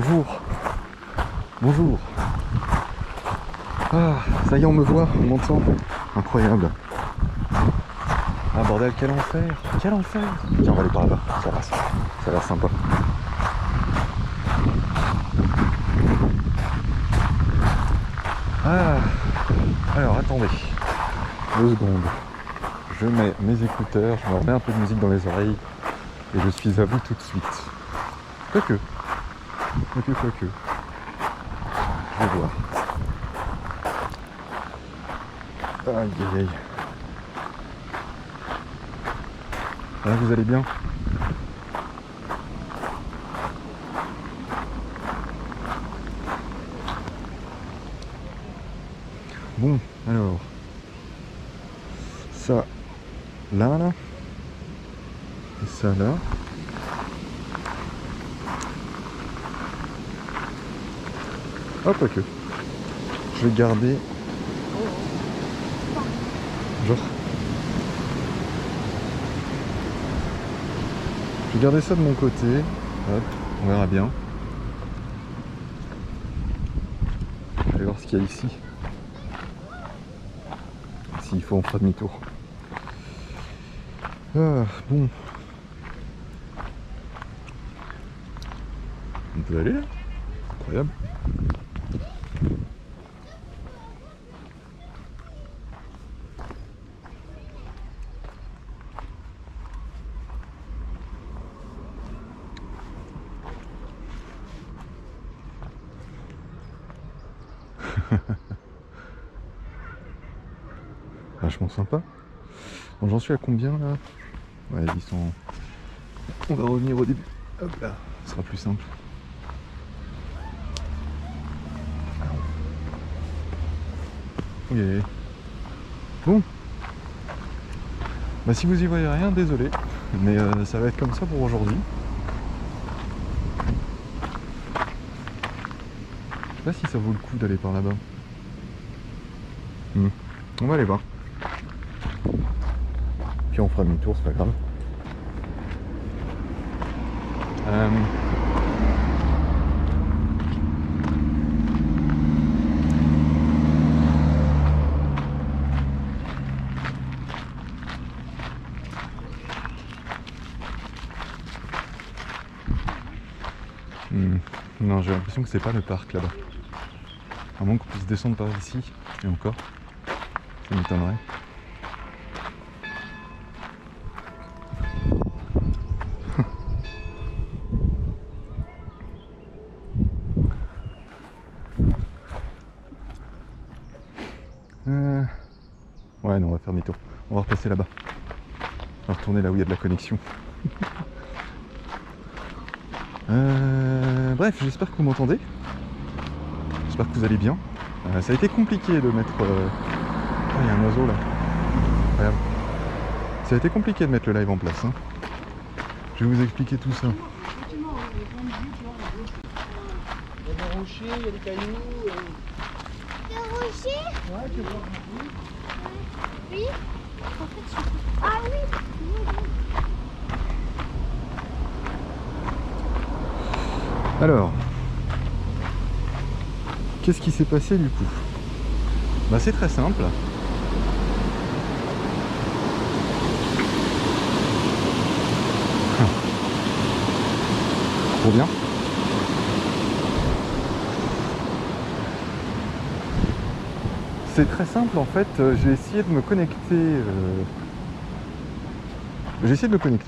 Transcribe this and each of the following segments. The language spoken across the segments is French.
Bonjour. Bonjour. Ah, ça y est, on me voit, on m'entend. Incroyable. Ah bordel, quel enfer. Quel enfer. Tiens, on va aller par là-bas, ça passe. Ça a l'air sympa. Ah, alors attendez. 2 secondes. Je mets mes écouteurs, je me remets un peu de musique dans les oreilles et je suis à vous tout de suite. Quoique. Je vais voir. Aïe aïe aïe. Là, vous allez bien? Bon, alors. Ça, là. Et ça, là. Hop, ok. Je vais garder. Genre. Je vais garder ça de mon côté. Hop, on verra bien. Je vais voir ce qu'il y a ici. S'il faut, on fera demi-tour. Ah, bon. On peut aller là? Incroyable. Vachement sympa. Bon, j'en suis à combien là? Ouais, ils sont... On va revenir au début. Hop là, ce sera plus simple. Ok. Bon. Bah si vous y voyez rien, désolé. Mais ça va être comme ça pour aujourd'hui. Je sais pas si ça vaut le coup d'aller par là-bas. On va aller voir. Puis on fera demi-tour, c'est pas grave. Non, j'ai l'impression que c'est pas le parc là-bas. À moins qu'on puisse descendre par ici. Et encore, ça m'étonnerait. Ouais, non, on va faire demi-tour. On va repasser là-bas. On va retourner là où il y a de la connexion. Bref, j'espère que vous m'entendez. J'espère que vous allez bien. Ça a été compliqué de mettre... Ah, il y a un oiseau là. Regarde. Ça a été compliqué de mettre le live en place. Hein. Je vais vous expliquer tout ça. Il y a des rochers, il y a des cailloux. Des rochers? Ouais, tu vois. Oui. En fait, ah oui. Alors, qu'est-ce qui s'est passé du coup? Bah c'est très simple. Trop bien. C'est très simple en fait, j'ai essayé de me connecter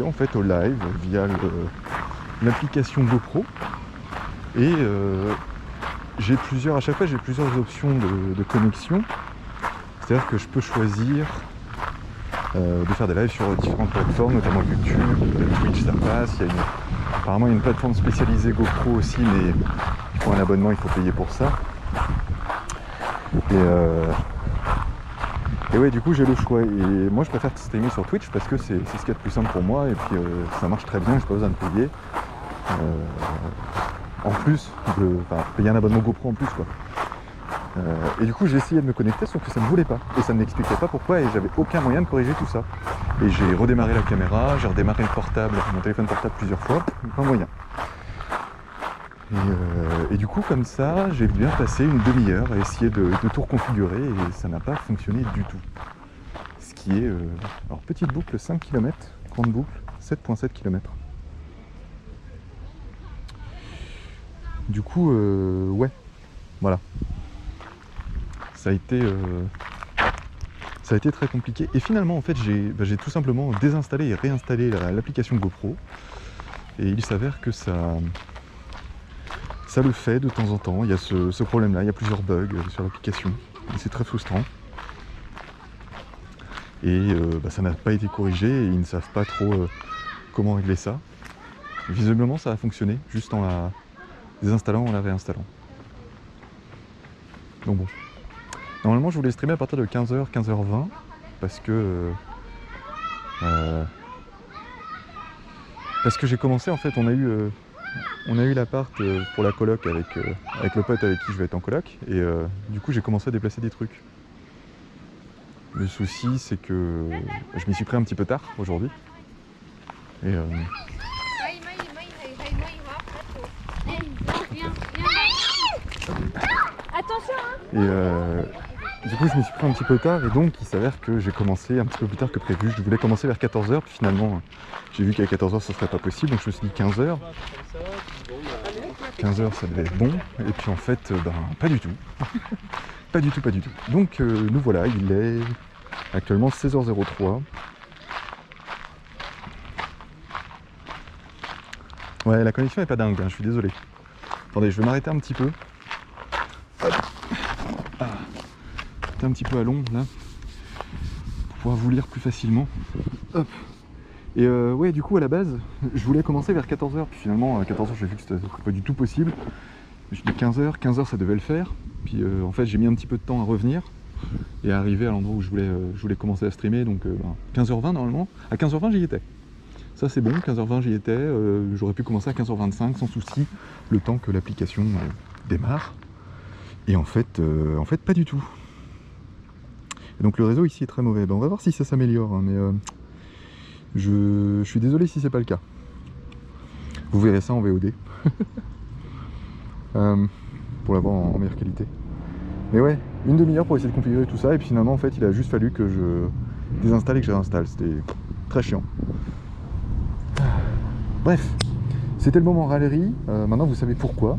en fait au live via l'application GoPro et à chaque fois j'ai plusieurs options de connexion. C'est-à-dire que je peux choisir de faire des lives sur différentes plateformes, notamment YouTube, Twitch ça passe, apparemment il y a une plateforme spécialisée GoPro aussi, mais il faut un abonnement, il faut payer pour ça. Et ouais, du coup j'ai le choix. Et moi je préfère streamer sur Twitch parce que c'est ce qu'il y a de plus simple pour moi et puis ça marche très bien, j'ai pas besoin de payer. En plus de payer un abonnement GoPro en plus quoi. Et du coup j'ai essayé de me connecter sauf que ça ne voulait pas. Et ça ne m'expliquait pas pourquoi et j'avais aucun moyen de corriger tout ça. Et j'ai redémarré la caméra, j'ai redémarré mon téléphone portable plusieurs fois, pas moyen. Et du coup, comme ça, j'ai bien passé une demi-heure à essayer de tout reconfigurer et ça n'a pas fonctionné du tout. Ce qui est... alors, petite boucle, 5 km, grande boucle, 7,7 km. Du coup, ouais, voilà. Ça a été très compliqué. Et finalement, en fait, j'ai tout simplement désinstallé et réinstallé l'application GoPro. Et il s'avère que ça le fait de temps en temps. Il y a ce problème-là, il y a plusieurs bugs sur l'application. Et c'est très frustrant. Et ça n'a pas été corrigé et ils ne savent pas trop comment régler ça. Visiblement, ça a fonctionné, juste en la désinstallant, en la réinstallant. Donc bon. Normalement, je voulais streamer à partir de 15h, 15h20, parce que j'ai commencé, en fait, on a eu l'appart pour la coloc avec le pote avec qui je vais être en coloc, et du coup, j'ai commencé à déplacer des trucs. Le souci, c'est que je m'y suis pris un petit peu tard aujourd'hui, et Attention, hein. Et du coup, je me suis pris un petit peu tard et donc il s'avère que j'ai commencé un petit peu plus tard que prévu. Je voulais commencer vers 14h, puis finalement, j'ai vu qu'à 14h, ça serait pas possible, donc je me suis dit 15h. 15h, ça devait être bon, et puis en fait, pas du tout. pas du tout. Donc, nous voilà, il est actuellement 16h03. Ouais, la connexion est pas dingue, hein, je suis désolé. Attendez, je vais m'arrêter un petit peu. Un petit peu à l'ombre là pour pouvoir vous lire plus facilement. Hop. Et ouais, du coup à la base je voulais commencer vers 14h, puis finalement à 14h j'ai vu que c'était pas du tout possible. Je me suis dit 15h ça devait le faire, puis en fait j'ai mis un petit peu de temps à revenir et à arriver à l'endroit où je voulais commencer à streamer, donc 15h20 normalement. À 15h20 j'y étais, ça c'est bon, 15h20 j'y étais, j'aurais pu commencer à 15h25 sans souci, le temps que l'application démarre. Et en fait pas du tout. Et donc le réseau ici est très mauvais. On va voir si ça s'améliore, hein, mais je suis désolé si c'est pas le cas. Vous verrez ça en VOD. Pour l'avoir en meilleure qualité. Mais ouais, une demi-heure pour essayer de configurer tout ça, et puis finalement en fait il a juste fallu que je désinstalle et que je réinstalle. C'était très chiant. Bref, c'était le moment râlerie. Maintenant vous savez pourquoi.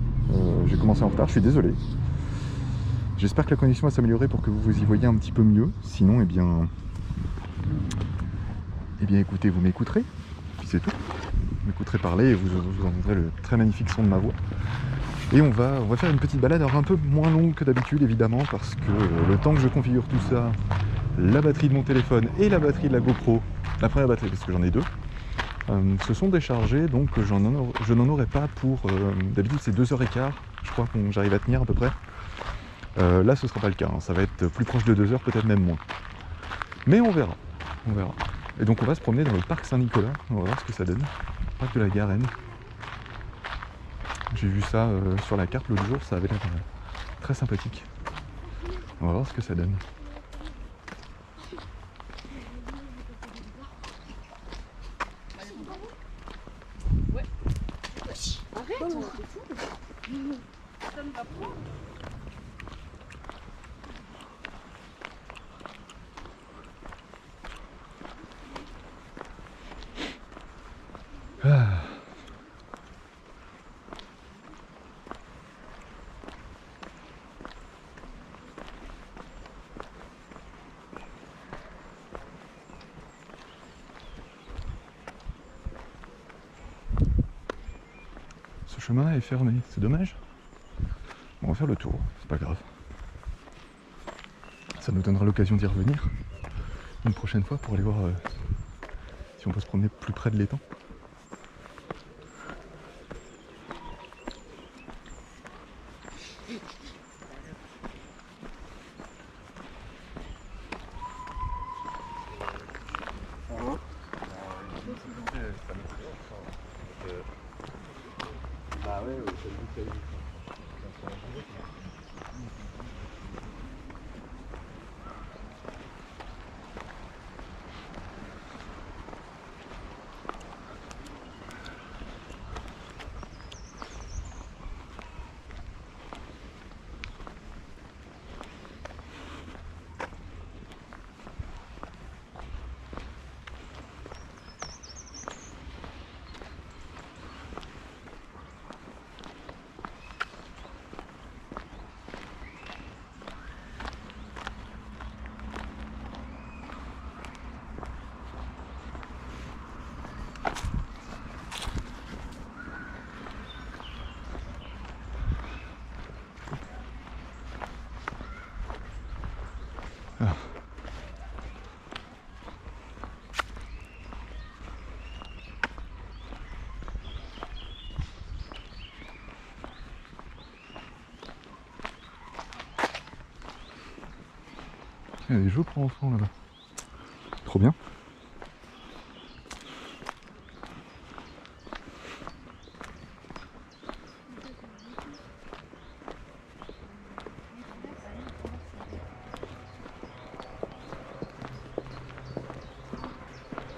J'ai commencé en retard, je suis désolé. J'espère que la connexion va s'améliorer pour que vous y voyez un petit peu mieux. Sinon, eh bien écoutez, vous m'écouterez, puis c'est tout. Vous m'écouterez parler et vous entendrez le très magnifique son de ma voix. Et on va faire une petite balade, alors un peu moins longue que d'habitude évidemment, parce que le temps que je configure tout ça, la batterie de mon téléphone et la batterie de la GoPro, la première batterie parce que j'en ai deux, se sont déchargées, donc je n'en aurai pas pour, d'habitude c'est 2h15, je crois que j'arrive à tenir à peu près. Là ce sera pas le cas, hein. Ça va être plus proche de 2 heures, peut-être même moins. Mais on verra. Et donc on va se promener dans le parc Saint-Nicolas, on va voir ce que ça donne. Parc de la Garenne. J'ai vu ça sur la carte l'autre jour, ça avait l'air très sympathique. On va voir ce que ça donne. Ce chemin est fermé, c'est dommage. Bon, on va faire le tour, c'est pas grave. Ça nous donnera l'occasion d'y revenir une prochaine fois pour aller voir si on peut se promener plus près de l'étang. Ah. Il y a des jeux pour enfants là-bas. Trop bien.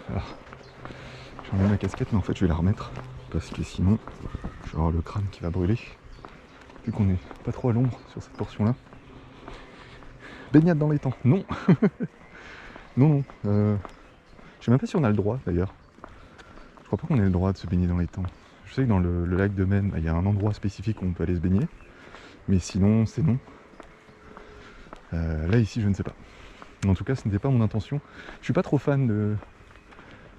Alors, j'enlève ma casquette, mais en fait je vais la remettre parce que sinon je vais avoir le crâne qui va brûler. Vu qu'on n'est pas trop à l'ombre sur cette portion-là. Baignade dans les temps, non. Non. Je sais même pas si on a le droit d'ailleurs. Je crois pas qu'on ait le droit de se baigner dans les temps. Je sais que dans le lac de Maine, il y a un endroit spécifique où on peut aller se baigner. Mais sinon, c'est non. Là, ici, je ne sais pas. En tout cas, ce n'était pas mon intention. Je suis pas trop fan de...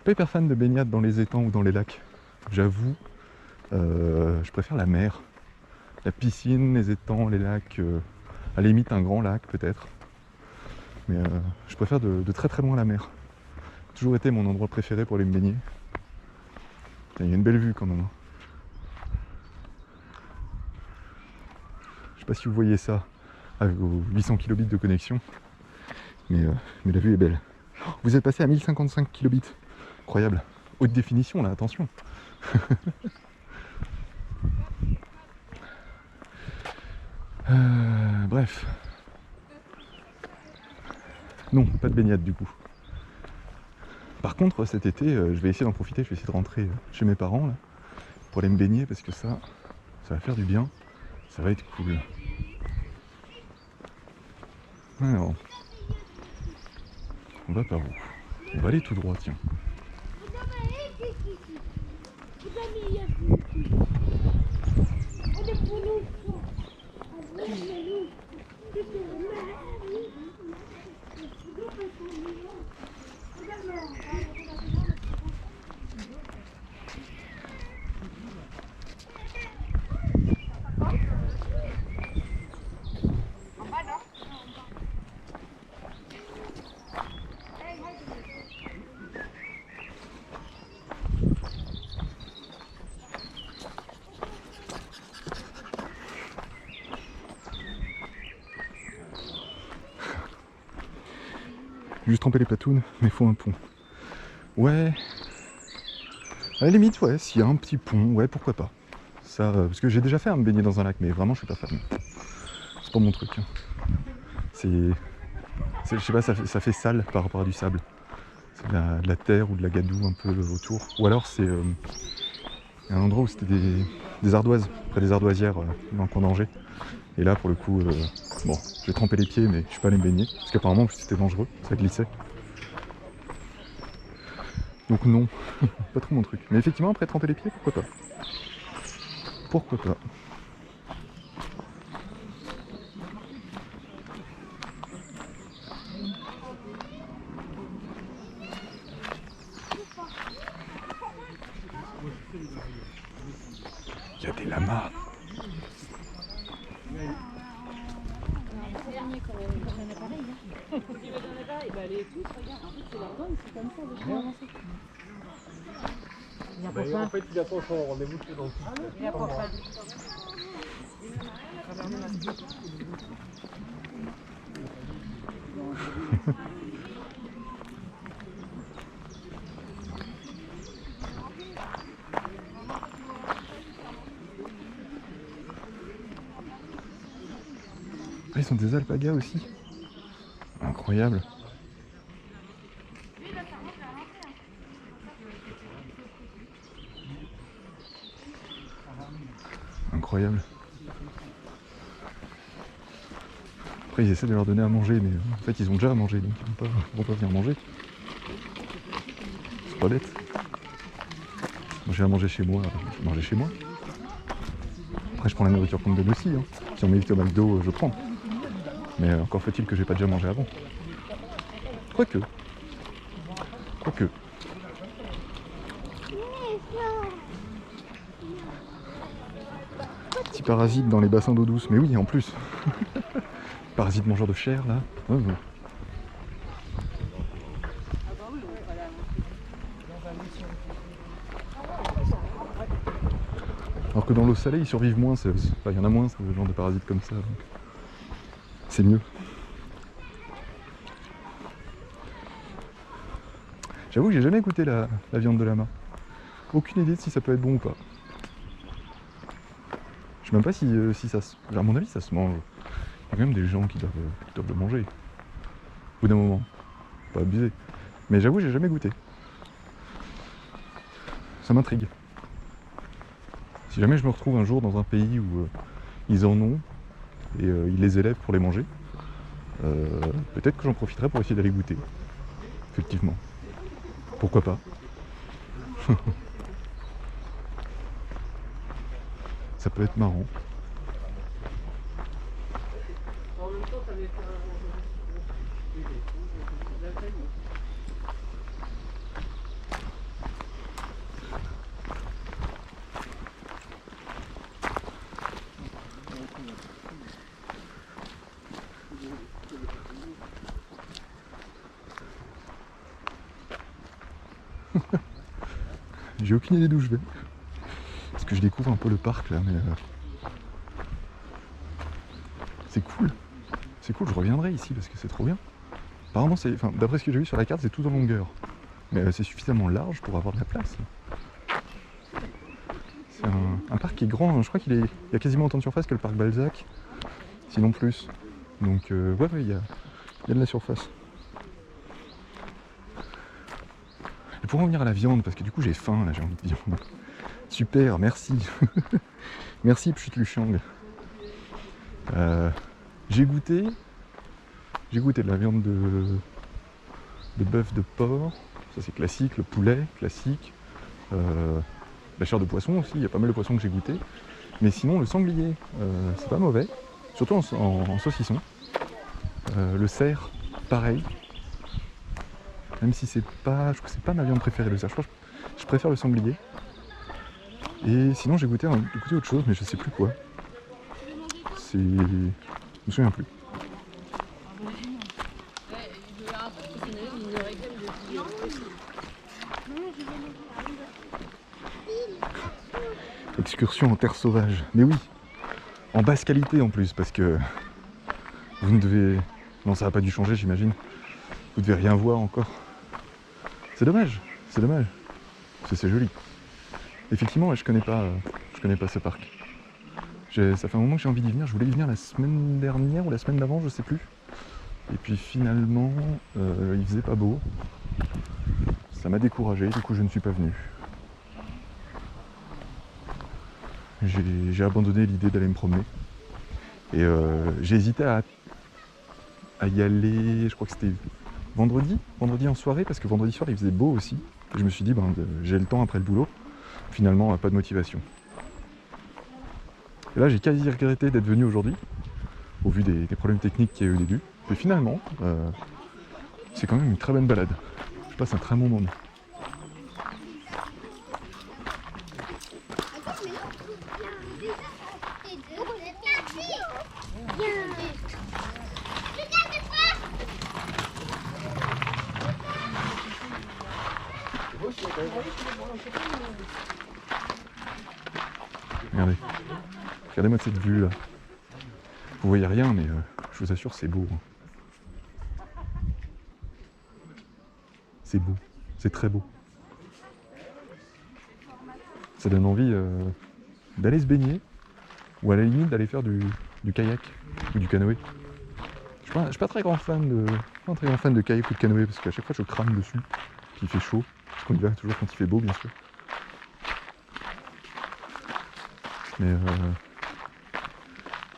Pas hyper fan de baignade dans les étangs ou dans les lacs. J'avoue, je préfère la mer. La piscine, les étangs, les lacs. À la limite, un grand lac peut-être. Mais je préfère de très très loin la mer. Toujours été mon endroit préféré pour aller me baigner. Il y a une belle vue quand même. Je sais pas si vous voyez ça avec vos 800 kilobits de connexion, mais la vue est belle. Vous êtes passé à 1055 kilobits. Incroyable. Haute définition là, attention. Bref. Non, pas de baignade du coup. Par contre, cet été, je vais essayer d'en profiter, je vais essayer de rentrer chez mes parents là, pour aller me baigner parce que ça va faire du bien, ça va être cool. Alors, on va par où? On va aller tout droit, tiens. Juste tremper les platounes, mais il faut un pont. Ouais. À la limite, ouais, s'il y a un petit pont, ouais, pourquoi pas. Ça, parce que j'ai déjà fait à me baigner dans un lac, mais vraiment, je suis pas fan. C'est pas mon truc. Hein. Je sais pas, ça fait sale par rapport à du sable. C'est de la terre ou de la gadoue un peu autour. Ou alors c'est un endroit où c'était des ardoises, près des ardoisières dans le coin d'Angers. Et là, pour le coup, bon, j'ai trempé les pieds, mais je suis pas allé me baigner. Parce qu'apparemment, c'était dangereux, ça glissait. Donc non, pas trop mon truc. Mais effectivement, après tremper les pieds, pourquoi pas. Pourquoi pas. Il y a des lamas. En fait, il attend son rendez-vous dans le Ah, ils sont des alpagas aussi. Incroyable. Incroyable. Après ils essaient de leur donner à manger, mais en fait ils ont déjà à manger, donc ils vont pas venir manger. C'est pas bête. Moi j'ai à manger chez moi, je vais manger chez moi. Après je prends la nourriture qu'on me donne aussi, hein. Si on m'évite au McDo, je prends. Mais encore faut-il que j'ai pas déjà mangé avant. Quoique. Petit parasite dans les bassins d'eau douce, mais oui en plus. Parasite mangeur de chair là. Ouais. que dans l'eau salée, ils survivent moins. Il y en a moins, ce genre de parasites comme ça. Donc c'est mieux. J'avoue que j'ai jamais goûté la viande de lama. Aucune idée de si ça peut être bon ou pas. Je sais même pas si ça se... À mon avis, ça se mange. Il y a quand même des gens qui doivent le manger. Au bout d'un moment. Pas abuser. Mais j'avoue, j'ai jamais goûté. Ça m'intrigue. Si jamais je me retrouve un jour dans un pays où ils en ont et ils les élèvent pour les manger, peut-être que j'en profiterai pour essayer d'aller goûter. Effectivement. Pourquoi pas? Ça peut être marrant. En même temps, t'avais fait J'ai aucune idée d'où je vais. Parce que je découvre un peu le parc là, mais c'est cool. C'est cool, je reviendrai ici parce que c'est trop bien. Apparemment, d'après ce que j'ai vu sur la carte, c'est tout en longueur. Mais c'est suffisamment large pour avoir de la place. C'est un parc qui est grand, hein. Je crois qu'il y a quasiment autant de surface que le parc Balzac, sinon plus. Donc ouais, il y a de la surface. Et pour en revenir à la viande, parce que du coup j'ai faim là, j'ai envie de viande. Super, merci. Merci Pchut Luchang. J'ai goûté de la viande de bœuf, de porc, ça c'est classique, le poulet, classique. La chair de poisson aussi, il y a pas mal de poissons que j'ai goûté. Mais sinon le sanglier, c'est pas mauvais, surtout en saucisson. Le cerf, pareil. Même si je trouve que c'est pas ma viande préférée, le cerf. Je préfère le sanglier. Et sinon j'ai goûté autre chose, mais je sais plus quoi. Je me souviens plus. Excursion en terre sauvage. Mais oui, en basse qualité en plus, parce que vous ne devez... Non, ça n'a pas dû changer, j'imagine. Vous devez rien voir encore. C'est dommage, parce que c'est joli. Effectivement, je connais pas ce parc. Ça fait un moment que j'ai envie d'y venir. Je voulais y venir la semaine dernière ou la semaine d'avant, je sais plus. Et puis finalement, il faisait pas beau. Ça m'a découragé, du coup je ne suis pas venu. J'ai abandonné l'idée d'aller me promener. Et j'ai hésité à y aller, je crois que c'était vendredi en soirée, parce que vendredi soir il faisait beau aussi. Et je me suis dit, j'ai le temps après le boulot. Finalement, pas de motivation. Et là, j'ai quasi regretté d'être venu aujourd'hui, au vu des problèmes techniques qu'il y a eu au début. Et finalement, c'est quand même une très bonne balade. Je passe un très bon moment. Regardez-moi cette vue là. Vous voyez rien, mais je vous assure, c'est beau. C'est beau, c'est très beau. Ça donne envie d'aller se baigner, ou à la limite d'aller faire du kayak ou du canoë. Je suis pas très grand fan de kayak ou de canoë, parce qu'à chaque fois je crame dessus, puis il fait chaud, parce qu'on y va toujours quand il fait beau, bien sûr.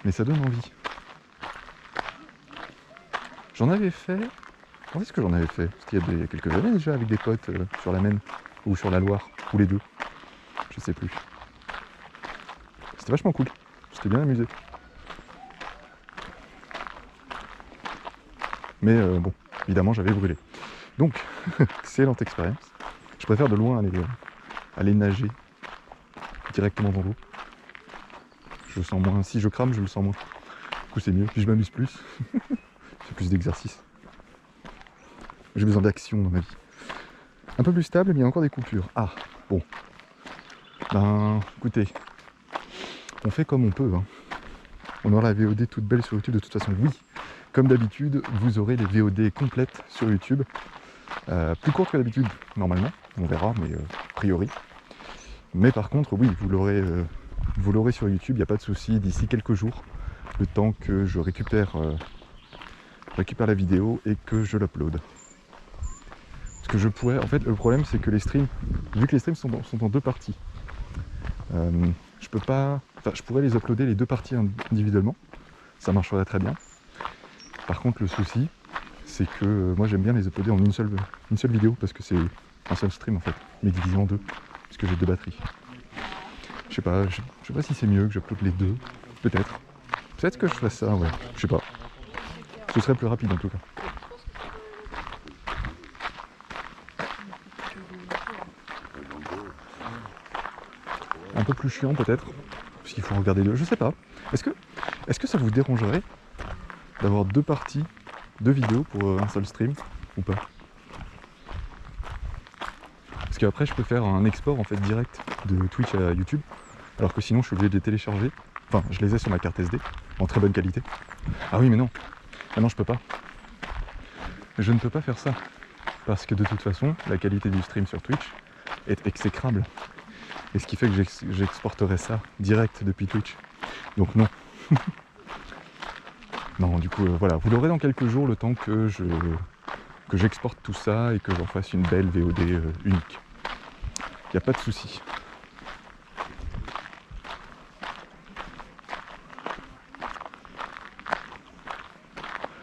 Mais ça donne envie. J'en avais fait... Quand est-ce que j'en avais fait? C'était il y a quelques années déjà, avec des potes sur la Maine, ou sur la Loire, ou les deux. Je sais plus. C'était vachement cool. J'étais bien amusé. Mais bon, évidemment j'avais brûlé. Donc, excellente expérience. Je préfère de loin aller nager directement dans l'eau. Je le sens moins. Si je crame, je le sens moins. Du coup c'est mieux, puis je m'amuse plus. C'est plus d'exercice. J'ai besoin d'action dans ma vie. Un peu plus stable, mais il y a encore des coupures. Ah, bon. Écoutez, on fait comme on peut. Hein. On aura la VOD toute belle sur YouTube de toute façon, oui. Comme d'habitude, vous aurez les VOD complètes sur YouTube. Plus courtes que d'habitude, normalement, on verra, mais a priori. Mais par contre, oui, vous l'aurez sur YouTube, il n'y a pas de souci, d'ici quelques jours, le temps que je récupère la vidéo et que je l'upload. Parce que je pourrais, en fait, le problème c'est que les streams, vu que les streams sont en 2 parties, je peux pas, enfin, je pourrais les uploader les 2 parties individuellement, ça marcherait très bien. Par contre, le souci, c'est que moi j'aime bien les uploader en une seule vidéo parce que c'est un seul stream en fait, mais divisé en 2, parce que j'ai 2 batteries. Je sais pas si c'est mieux que j'upload les 2, peut-être. Peut-être que je ferais ça, ouais, je sais pas. Ce serait plus rapide en tout cas. Un peu plus chiant peut-être, parce qu'il faut regarder 2, je sais pas. Est-ce que ça vous dérangerait d'avoir 2 parties, 2 vidéos pour un seul stream, ou pas? Parce qu'après je peux faire un export en fait direct de Twitch à YouTube, alors que sinon je suis obligé de les télécharger. Enfin, je les ai sur ma carte SD, en très bonne qualité. Ah oui mais non, ah non je peux pas. Je ne peux pas faire ça, parce que de toute façon, la qualité du stream sur Twitch est exécrable. Et ce qui fait que j'exporterai ça direct depuis Twitch. Donc non. Non, du coup, voilà, vous l'aurez dans quelques jours, le temps que j'exporte tout ça et que j'en fasse une belle VOD unique. Il n'y a pas de souci.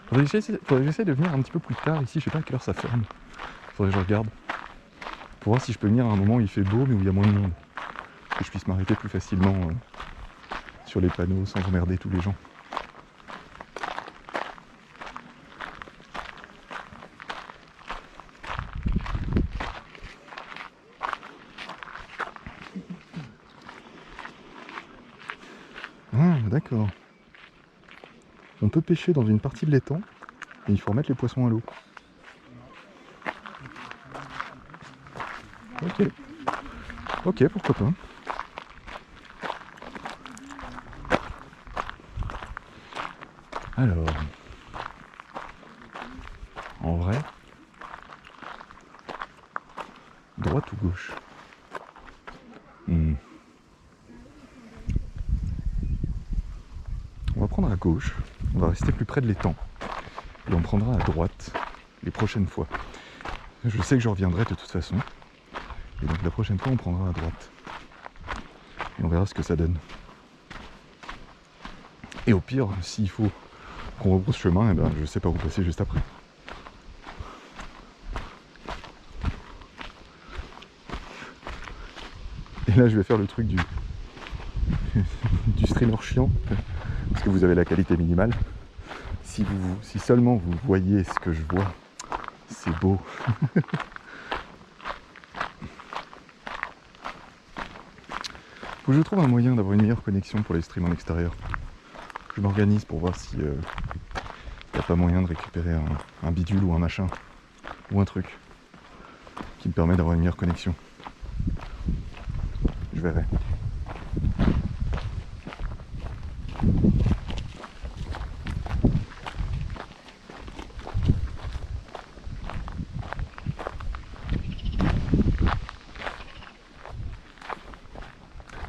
Faudrait que j'essaie de venir un petit peu plus tard ici, je sais pas à quelle heure ça ferme. Faudrait que je regarde. Pour voir si je peux venir à un moment où il fait beau mais où il y a moins de monde. Que je puisse m'arrêter plus facilement sur les panneaux sans emmerder tous les gens. Ah, d'accord. On peut pêcher dans une partie de l'étang et il faut remettre les poissons à l'eau. Ok. Ok, pourquoi pas. Alors, en vrai, droite ou gauche? On va prendre à gauche, on va rester plus près de l'étang. Et on prendra à droite les prochaines fois. Je sais que je reviendrai de toute façon. Et donc la prochaine fois on prendra à droite. Et on verra ce que ça donne. Et au pire, s'il faut qu'on rebrousse chemin, eh ben, je sais pas où passer juste après. Et là je vais faire le truc du streamer chiant, parce que vous avez la qualité minimale. Si seulement vous voyez ce que je vois, c'est beau. Faut que je trouve un moyen d'avoir une meilleure connexion pour les streams en extérieur. Je m'organise pour voir si n'y a pas moyen de récupérer un bidule ou un machin, ou un truc qui me permet d'avoir une meilleure connexion. Je verrai.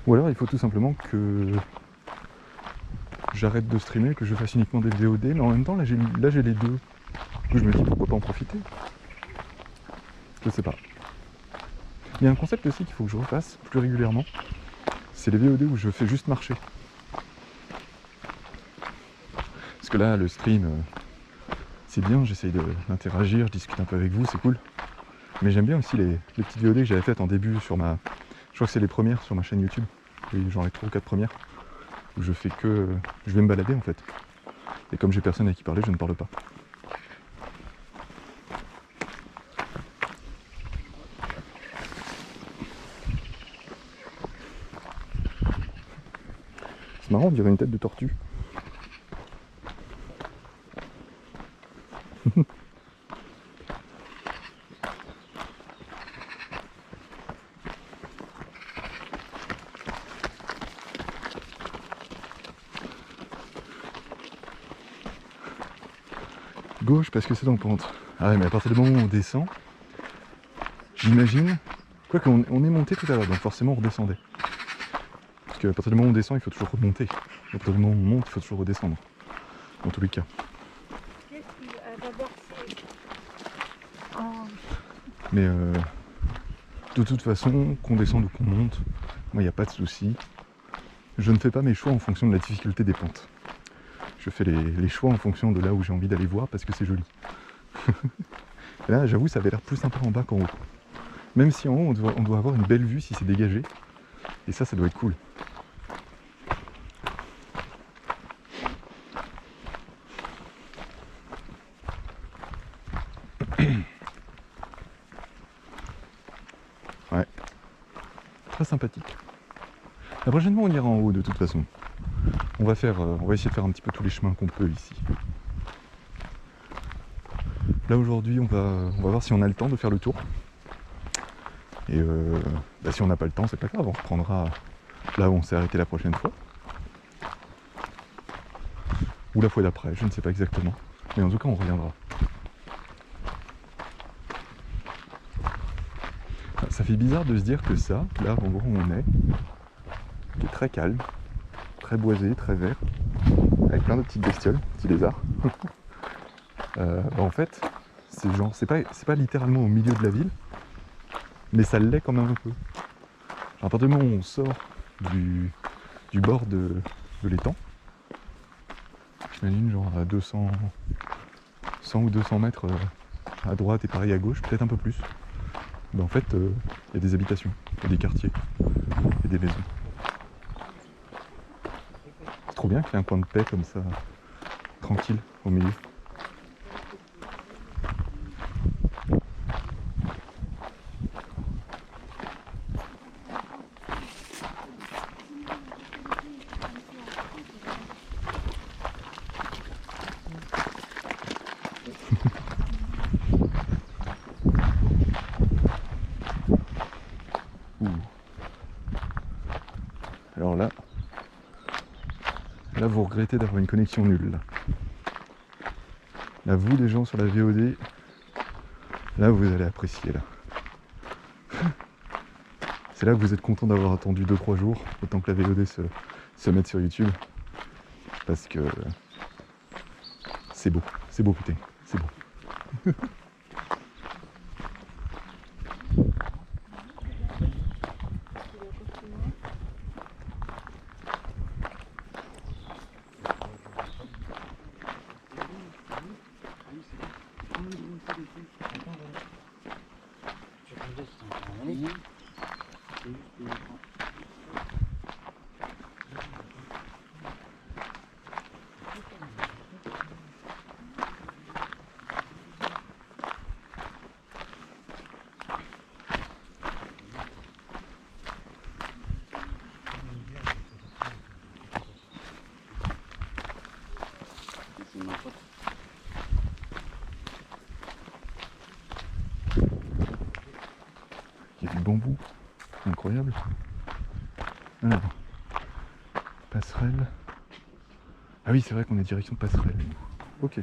Ou alors il faut tout simplement que j'arrête de streamer, que je fasse uniquement des VOD, mais en même temps là j'ai les deux. Du coup je me dis pourquoi pas en profiter. Je sais pas. Il y a un concept aussi qu'il faut que je refasse plus régulièrement. C'est les VOD où je fais juste marcher. Parce que là le stream c'est bien, j'essaye d'interagir, je discute un peu avec vous, c'est cool. Mais j'aime bien aussi les petites VOD que j'avais faites en début sur ma... Je crois que c'est les premières sur ma chaîne YouTube. Oui, j'en ai 3 ou 4 premières. Où je fais que... Je vais me balader en fait. Et comme j'ai personne à qui parler, je ne parle pas. C'est marrant, on dirait une tête de tortue. Gauche parce que c'est en pente. Ah ouais, mais à partir du moment où on descend, j'imagine. Quoique on est monté tout à l'heure, donc forcément on redescendait. Parce qu'à partir du moment où on descend, il faut toujours remonter. À partir du moment où on monte, il faut toujours redescendre. Dans tous les cas. Qu'est-ce qu'elle va bercer? Oh. Mais de toute façon, qu'on descende ou qu'on monte, moi il n'y a pas de souci. Je ne fais pas mes choix en fonction de la difficulté des pentes. Je fais les choix en fonction de là où j'ai envie d'aller voir parce que c'est joli. Et là, j'avoue, ça avait l'air plus sympa en bas qu'en haut. Même si en haut, on doit avoir une belle vue si c'est dégagé. Et ça doit être cool. Ouais. Très sympathique. La prochaine fois, on ira en haut de toute façon. On va essayer de faire un petit peu tous les chemins qu'on peut ici. Là aujourd'hui, on va voir si on a le temps de faire le tour. Et si on n'a pas le temps, c'est pas grave, on reprendra là où on s'est arrêté la prochaine fois. Ou la fois d'après, je ne sais pas exactement. Mais en tout cas, on reviendra. Ça fait bizarre de se dire que ça, là, en gros, où on est, qui est très calme, très boisé, très vert, avec plein de petites bestioles, petits lézards. En fait, c'est pas littéralement au milieu de la ville, mais ça l'est quand même un peu. À partir du moment où on sort du bord de l'étang, j'imagine genre à 100 ou 200 mètres à droite et pareil à gauche, peut-être un peu plus. En fait, il y a des habitations, il y a des quartiers, il y a des maisons. C'est trop bien qu'il y ait un coin de paix comme ça, tranquille, au milieu. Alors là, vous regrettez d'avoir une connexion nulle. Là, vous, les gens sur la VOD, là, vous allez apprécier. Là. C'est là que vous êtes content d'avoir attendu 2-3 jours, autant que la VOD se mette sur YouTube. Parce que c'est beau putain, c'est beau. Il y a du bambou, incroyable. Alors, passerelle. Ah oui, c'est vrai qu'on est direction passerelle. Ok.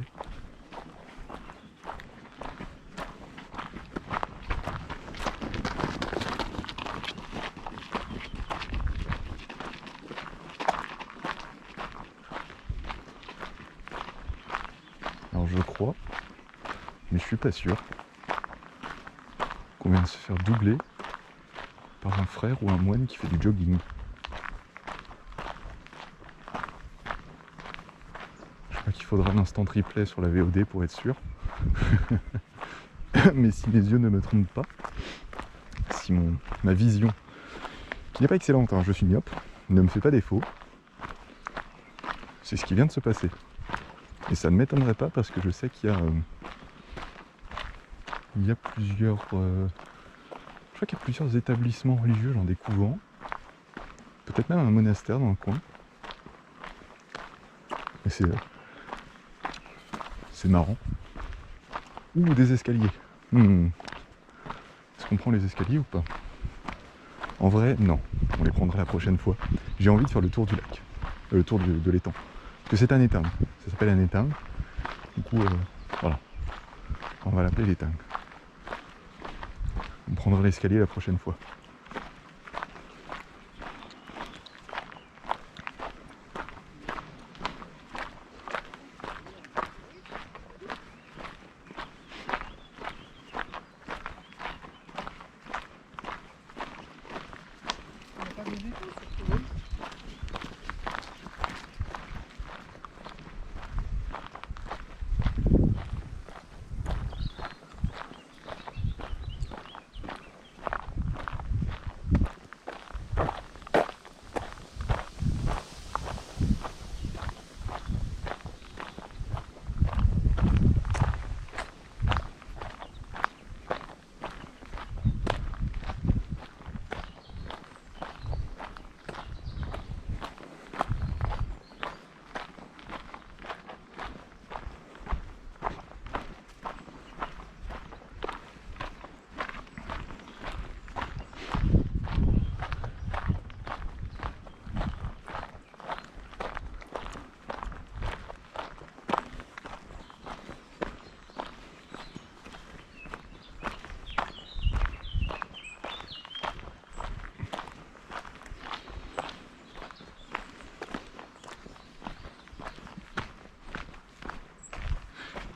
Alors je crois, mais je suis pas sûr, qu'on vient de se faire doubler par un frère ou un moine qui fait du jogging. Je crois qu'il faudra l'instant replay sur la VOD pour être sûr. Mais si mes yeux ne me trompent pas, si ma vision, qui n'est pas excellente, hein, je suis myope, ne me fait pas défaut, c'est ce qui vient de se passer. Et ça ne m'étonnerait pas parce que je sais qu'il y a plusieurs... je crois qu'il y a plusieurs établissements religieux, genre des couvents. Peut-être même un monastère dans le coin. Et c'est marrant. Ouh, des escaliers. Est-ce qu'on prend les escaliers ou pas? En vrai, non. On les prendra la prochaine fois. J'ai envie de faire le tour du lac. Le tour de l'étang. Parce que c'est un étang. Ça s'appelle un étang. Du coup, Voilà. On va l'appeler l'étang. On prendra l'escalier la prochaine fois.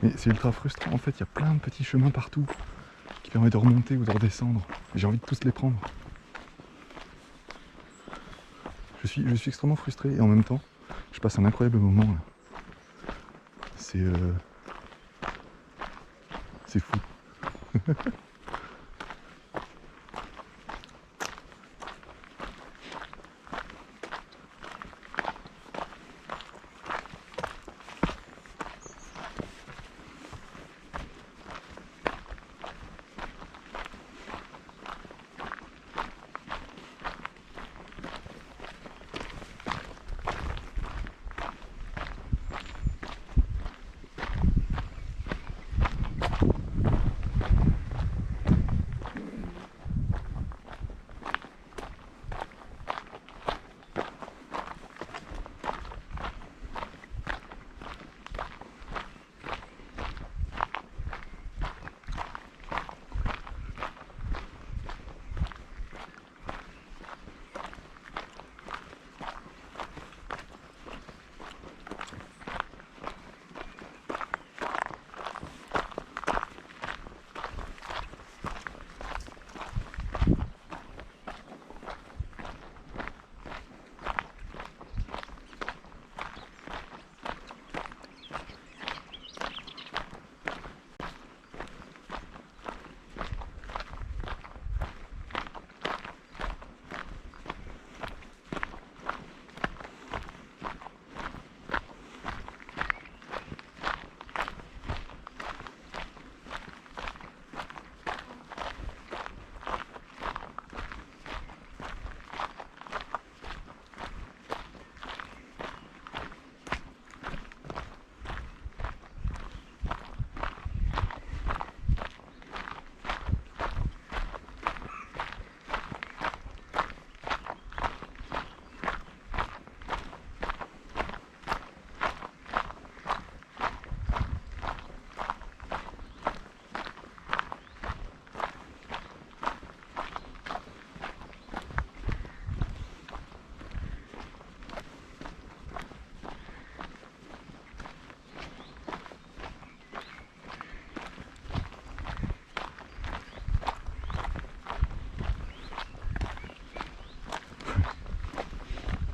Mais c'est ultra frustrant en fait, il y a plein de petits chemins partout qui permettent de remonter ou de redescendre. J'ai envie de tous les prendre. Je suis extrêmement frustré et en même temps, je passe un incroyable moment là. C'est fou.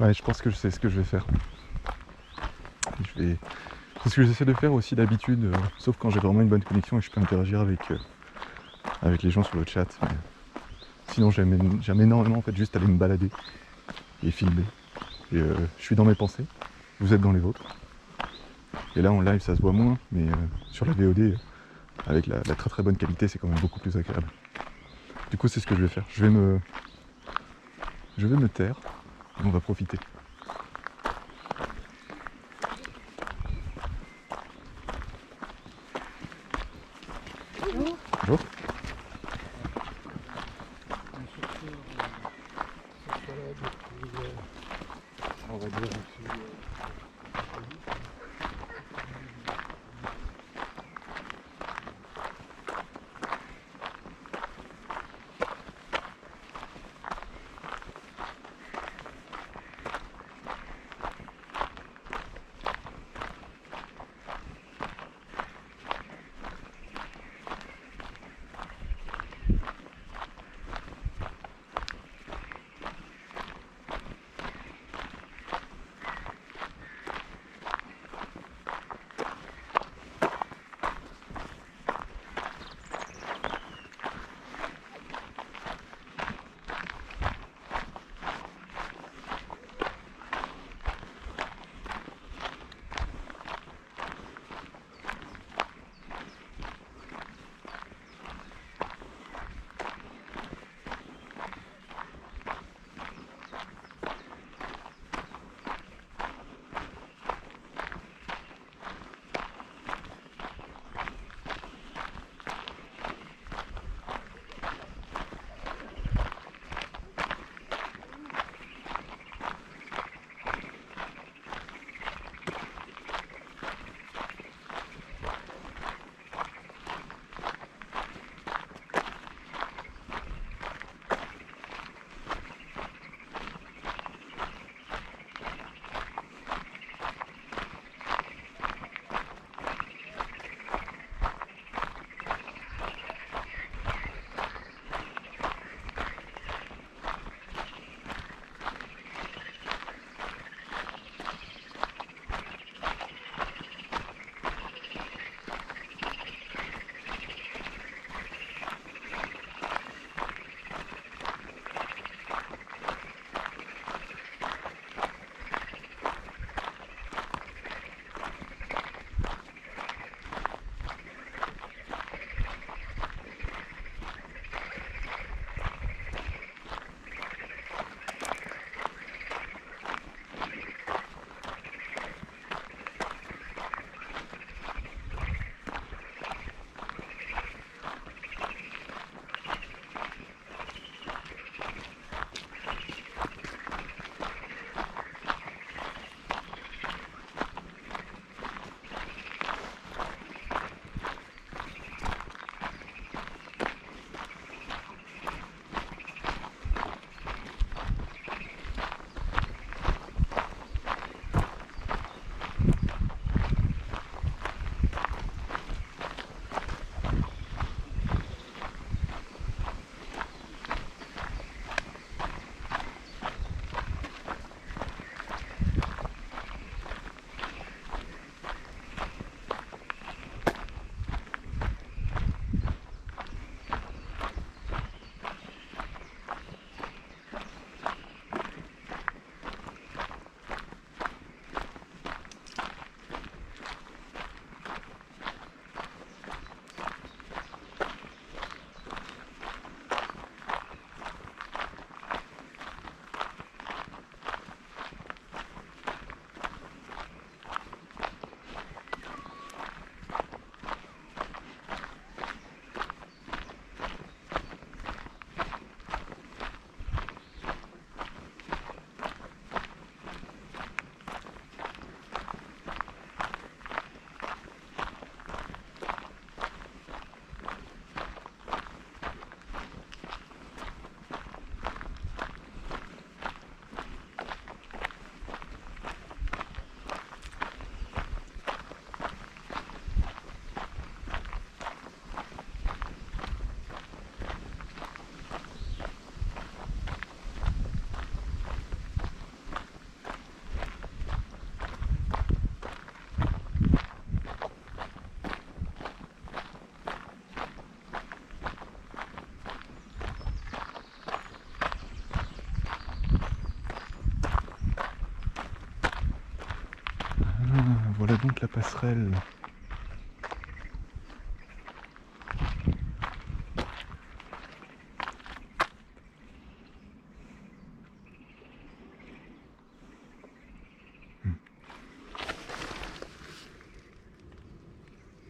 Ouais, je pense que je sais ce que je vais faire. C'est ce que j'essaie de faire aussi d'habitude, sauf quand j'ai vraiment une bonne connexion et que je peux interagir avec les gens sur le chat. Mais sinon j'aime énormément en fait juste aller me balader et filmer. Et je suis dans mes pensées, vous êtes dans les vôtres. Et là en live ça se voit moins, mais sur la VOD, avec la très très bonne qualité, c'est quand même beaucoup plus agréable. Du coup c'est ce que je vais faire. Je vais me taire et on va profiter. Bonjour. On va dire la passerelle.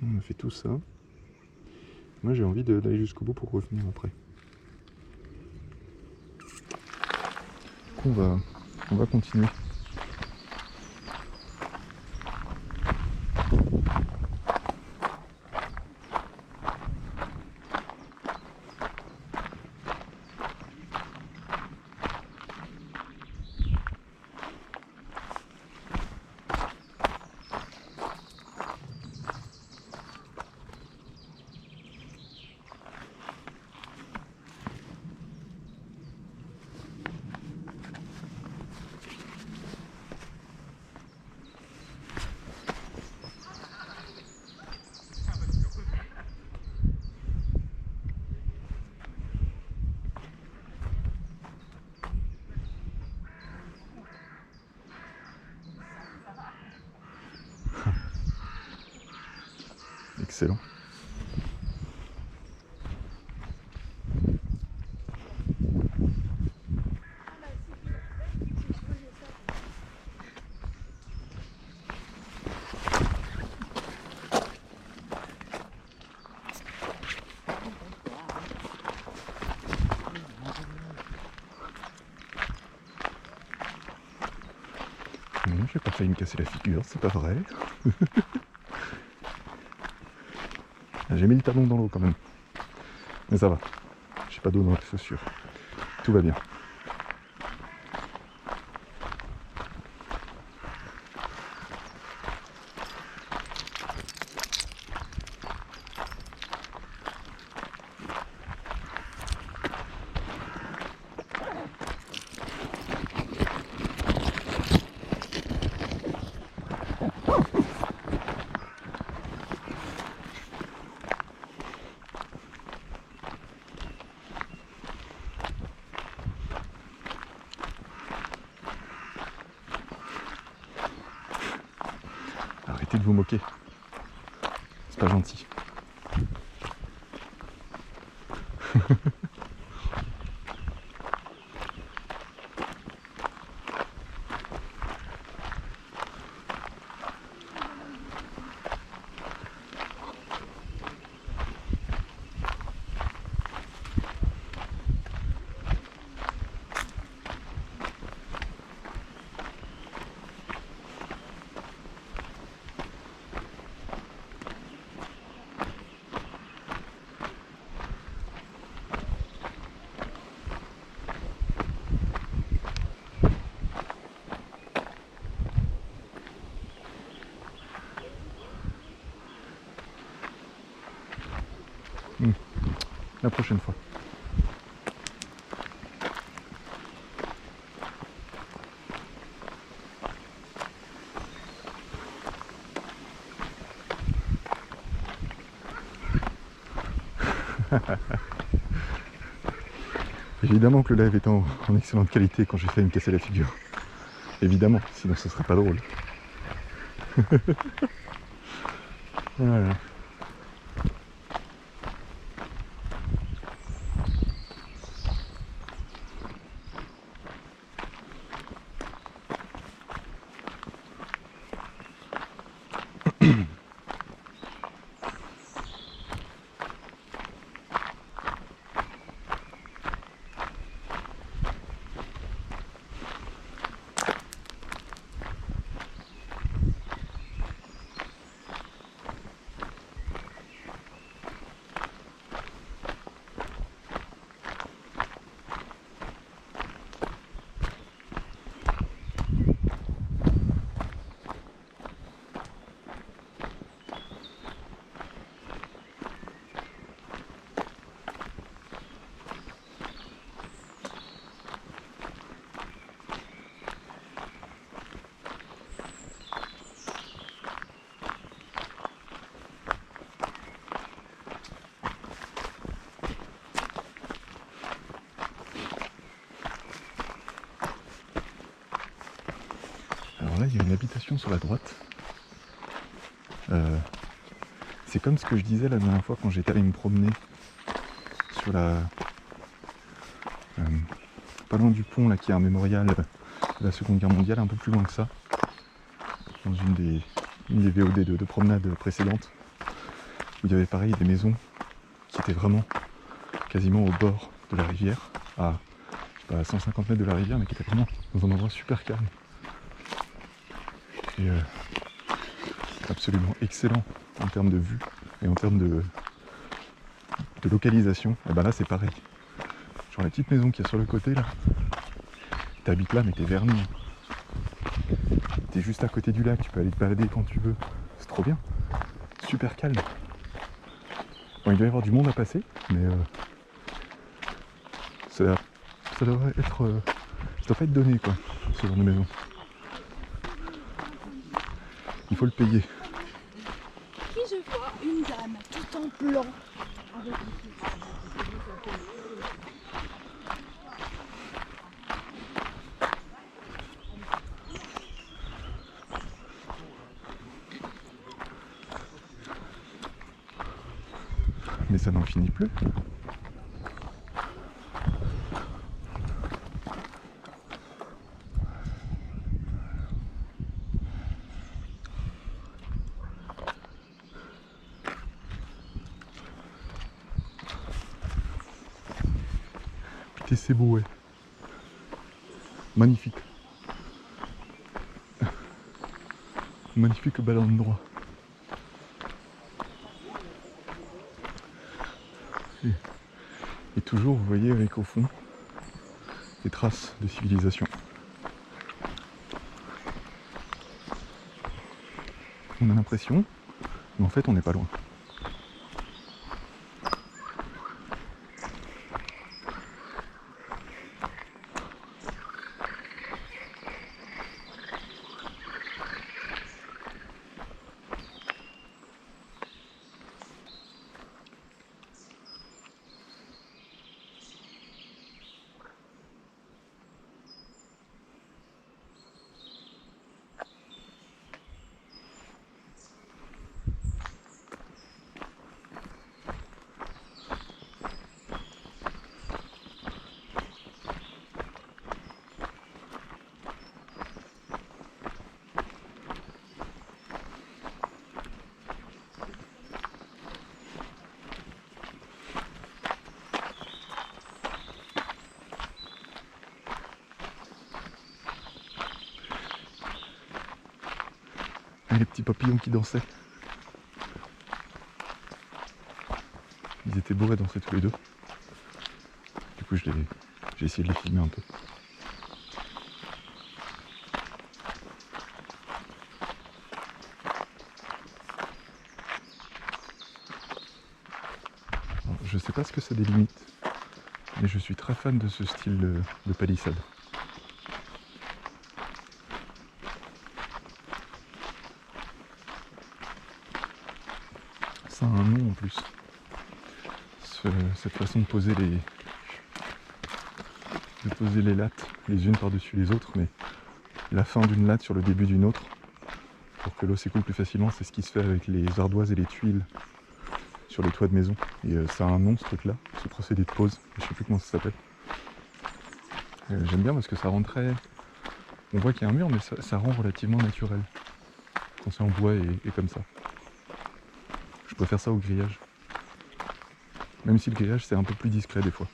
On a fait tout ça. Moi j'ai envie d'aller jusqu'au bout pour revenir après. Donc on va continuer. Excellent. Non, j'ai pas failli me casser la figure, c'est pas vrai. J'ai mis le talon dans l'eau quand même. Mais ça va. J'ai pas d'eau dans les chaussures. Tout va bien. Arrêtez de vous moquer. C'est pas gentil. La prochaine fois. Évidemment que le live est en excellente qualité quand j'ai failli me casser la figure. Évidemment, sinon ce serait pas drôle. Voilà. Alors là, il y a une habitation sur la droite. C'est comme ce que je disais la dernière fois quand j'étais allé me promener sur la... pas loin du pont là qui est un mémorial de la Seconde Guerre mondiale, un peu plus loin que ça, dans une des VOD de promenade précédentes, où il y avait pareil des maisons qui étaient vraiment quasiment au bord de la rivière, à, je sais pas, à 150 mètres de la rivière, mais qui étaient vraiment dans un endroit super calme. Et absolument excellent en termes de vue et en termes de localisation. Et ben là c'est pareil. Genre la petite maison qui est sur le côté là, t'habites là mais t'es verni. T'es juste à côté du lac, tu peux aller te balader quand tu veux. C'est trop bien. Super calme. Bon, il doit y avoir du monde à passer, mais ça devrait être... ça doit pas être donné quoi, ce genre de maison. Il faut le payer. Qui je vois une dame tout en blanc avec Mais ça n'en finit plus. Putain, c'est beau, ouais. Magnifique. Magnifique bel endroit. Et toujours, vous voyez, avec au fond, des traces de civilisation. On a l'impression, mais en fait on n'est pas loin. Et les petits papillons qui dansaient. Ils étaient beaux à danser tous les deux. Du coup j'ai essayé de les filmer un peu. Alors, je sais pas ce que ça délimite, mais je suis très fan de ce style de palissade. Ça a un nom en plus. Cette façon de poser les lattes les unes par-dessus les autres, mais la fin d'une latte sur le début d'une autre, pour que l'eau s'écoule plus facilement, c'est ce qui se fait avec les ardoises et les tuiles sur les toits de maison. Et ça a un nom ce truc-là, ce procédé de pose, je sais plus comment ça s'appelle. J'aime bien parce que ça rend très... On voit qu'il y a un mur, mais ça rend relativement naturel. Quand c'est en bois et comme ça. Je préfère ça au grillage. Même si le grillage c'est un peu plus discret des fois.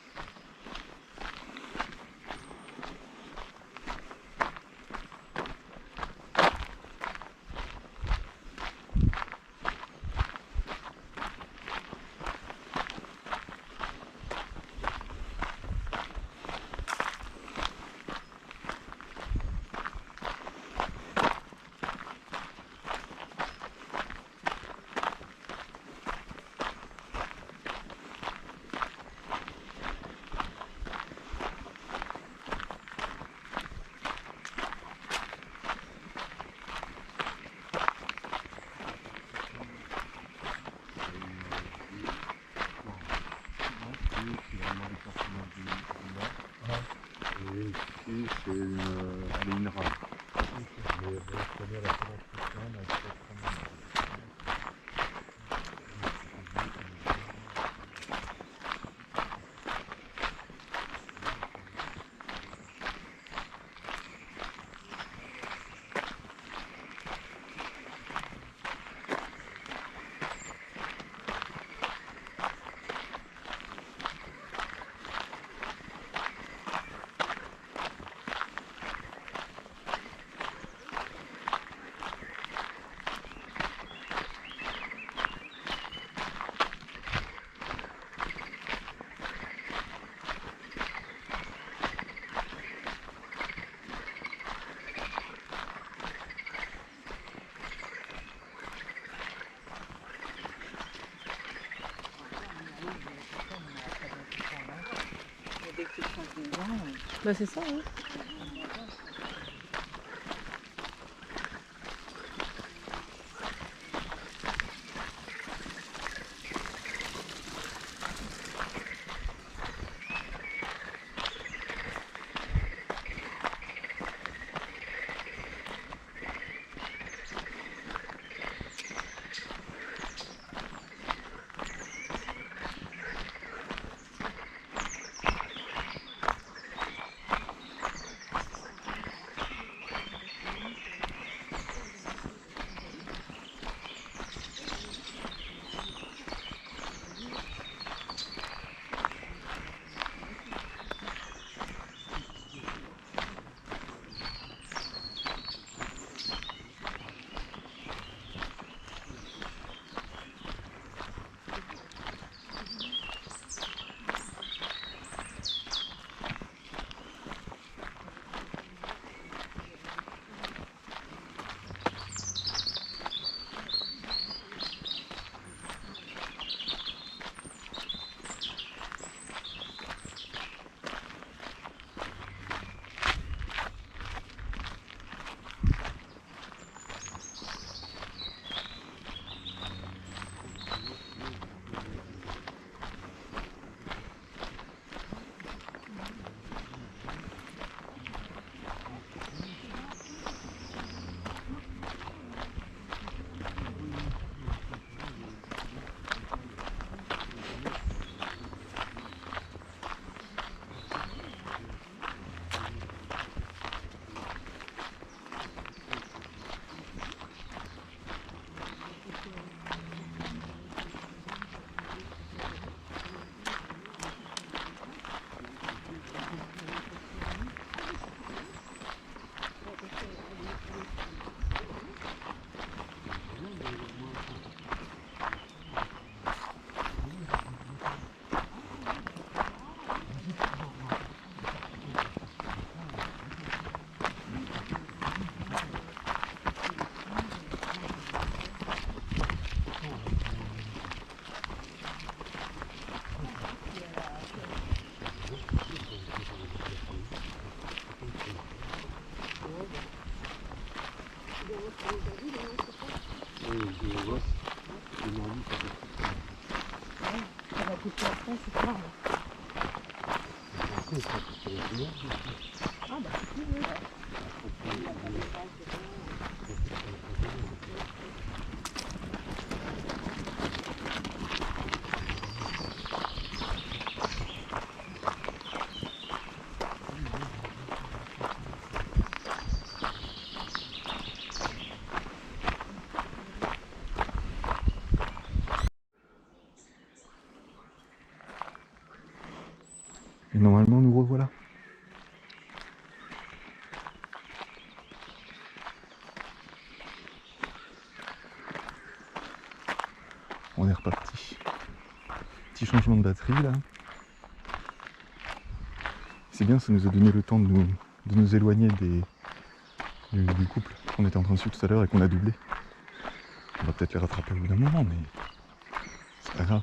Et ici, c'est une rame. Bah c'est ça, hein. Et normalement, nous revoilà. On est reparti. Petit changement de batterie là. C'est bien, ça nous a donné le temps de nous éloigner du couple qu'on était en train de suivre tout à l'heure et qu'on a doublé. On va peut-être les rattraper au bout d'un moment, mais c'est pas grave.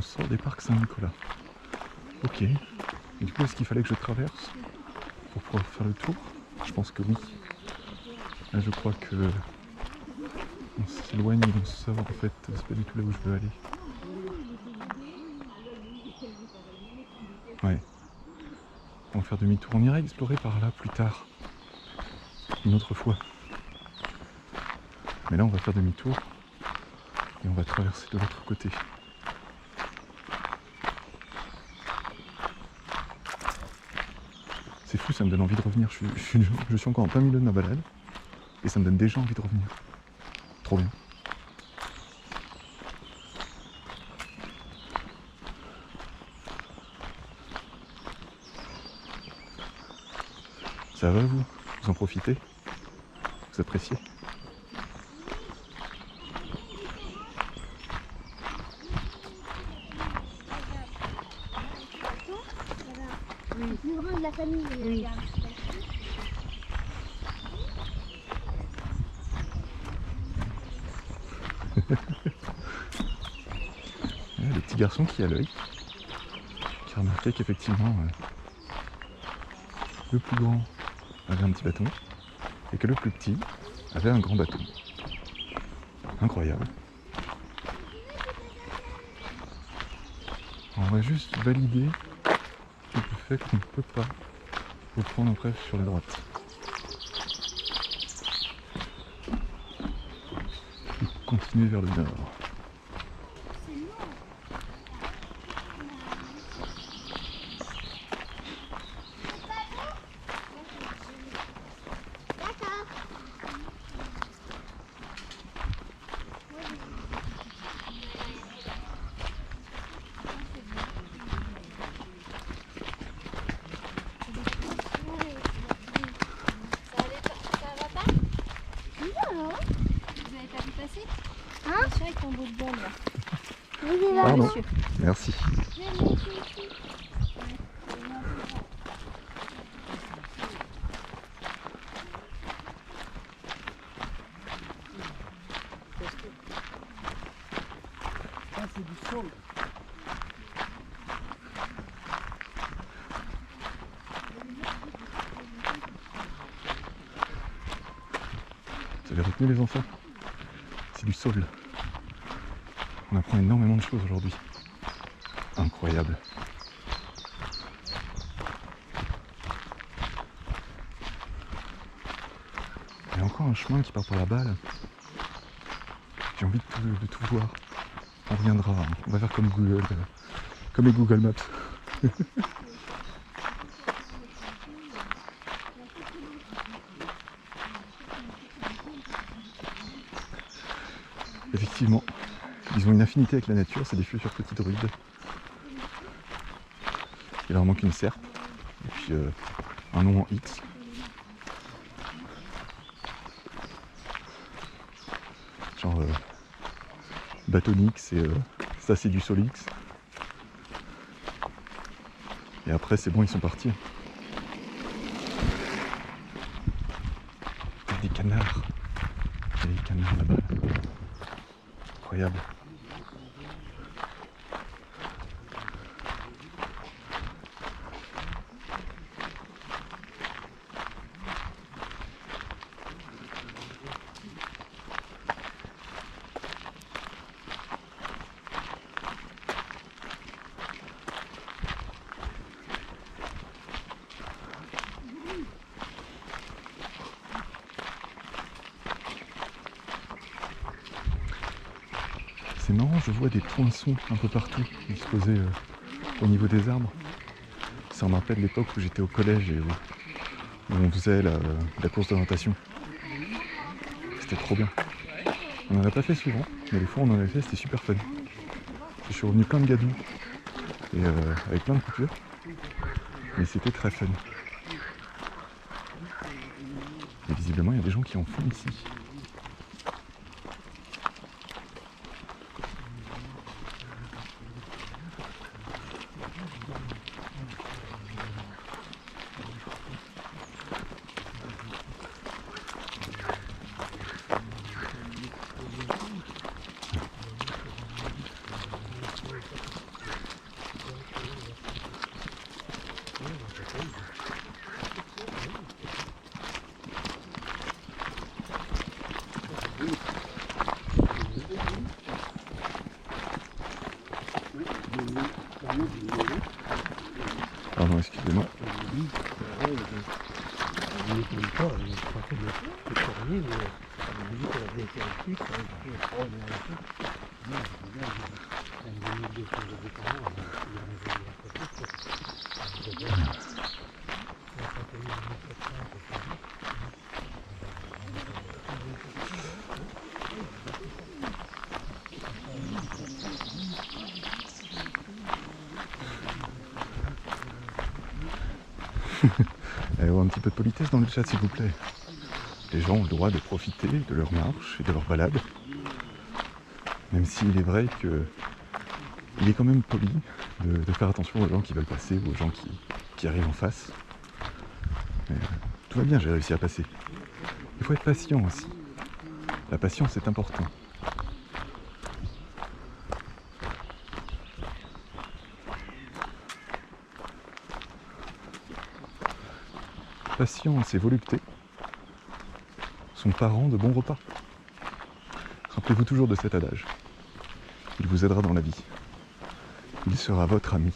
sort des parcs Saint-Nicolas. Ok. Et du coup, est-ce qu'il fallait que je traverse pour pouvoir faire le tour? Je pense que oui. Là, je crois que on s'éloigne et on sort. En fait, c'est pas du tout là où je veux aller. Ouais. On va faire demi-tour. On ira explorer par là plus tard. Une autre fois. Mais là, on va faire demi-tour. Et on va traverser de l'autre côté. C'est fou, ça me donne envie de revenir. Je suis encore en plein milieu de ma balade. Et ça me donne déjà envie de revenir. Trop bien. Ça va vous? Vous en profitez? Vous appréciez? Le plus grand de la famille. Oui. Le petit garçon qui a l'œil, qui a remarqué qu'effectivement le plus grand avait un petit bâton et que le plus petit avait un grand bâton. Incroyable. On va juste valider le fait qu'on ne peut pas reprendre après sur la droite. Et continuer vers le nord. Avec ton bout de bande là. Pardon. Monsieur. Merci. Ça, c'est du sol. Vous avez retenu les enfants? C'est du sol. On apprend énormément de choses aujourd'hui. Incroyable. Il y a encore un chemin qui part par là-bas. Là. J'ai envie de tout voir. On reviendra. On va faire comme Google, comme les Google Maps. Effectivement, ils ont une affinité avec la nature, c'est des futurs petits druides. Il leur manque une serpe, et puis un nom en X. Genre Batonix, et ça c'est du Solix. Et après c'est bon, ils sont partis. Des canards. Il y a des canards là-bas. Incroyable. C'est marrant, je vois des poinçons un peu partout disposés au niveau des arbres. Ça me rappelle l'époque où j'étais au collège et où on faisait la course d'orientation. C'était trop bien. On n'en a pas fait souvent, mais les fois on en avait fait, c'était super fun. Je suis revenu plein de gadous et avec plein de coupures, mais c'était très fun. Et visiblement il y a des gens qui en font ici. ne m'étonne pas, je crois que le courrier, mais on a dit qu'elle avait été active, ça a été proche de la suite. Non, elle a mis 200 euros par an, il a mis la Un petit peu de politesse dans le chat s'il vous plaît. Les gens ont le droit de profiter de leur marche et de leur balade. Même s'il est vrai que il est quand même poli de faire attention aux gens qui veulent passer ou aux gens qui arrivent en face. Mais, tout va bien, j'ai réussi à passer. Il faut être patient aussi. La patience est important. Patience et volupté sont parents de bons repas. Rappelez-vous toujours de cet adage. Il vous aidera dans la vie. Il sera votre ami.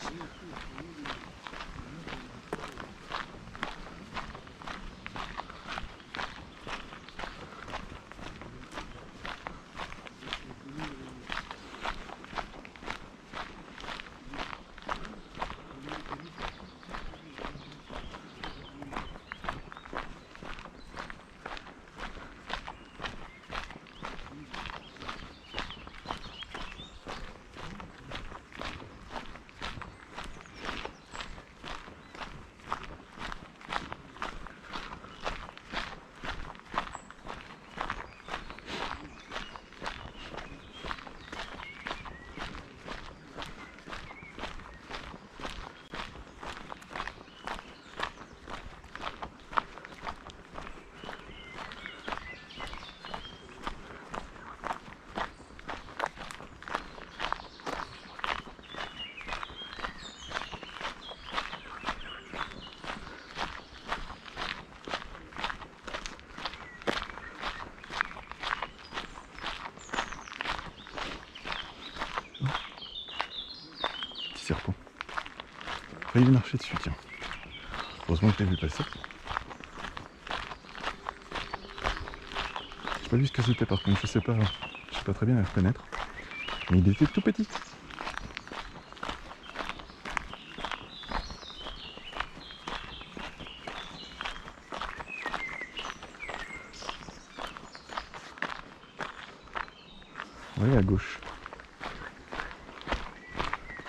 Serpent. Failli marcher dessus, tiens. Heureusement que je l'ai vu passer. J'ai pas vu ce que c'était par contre, je sais pas très bien le reconnaître. Mais il était tout petit. Ouais, à gauche.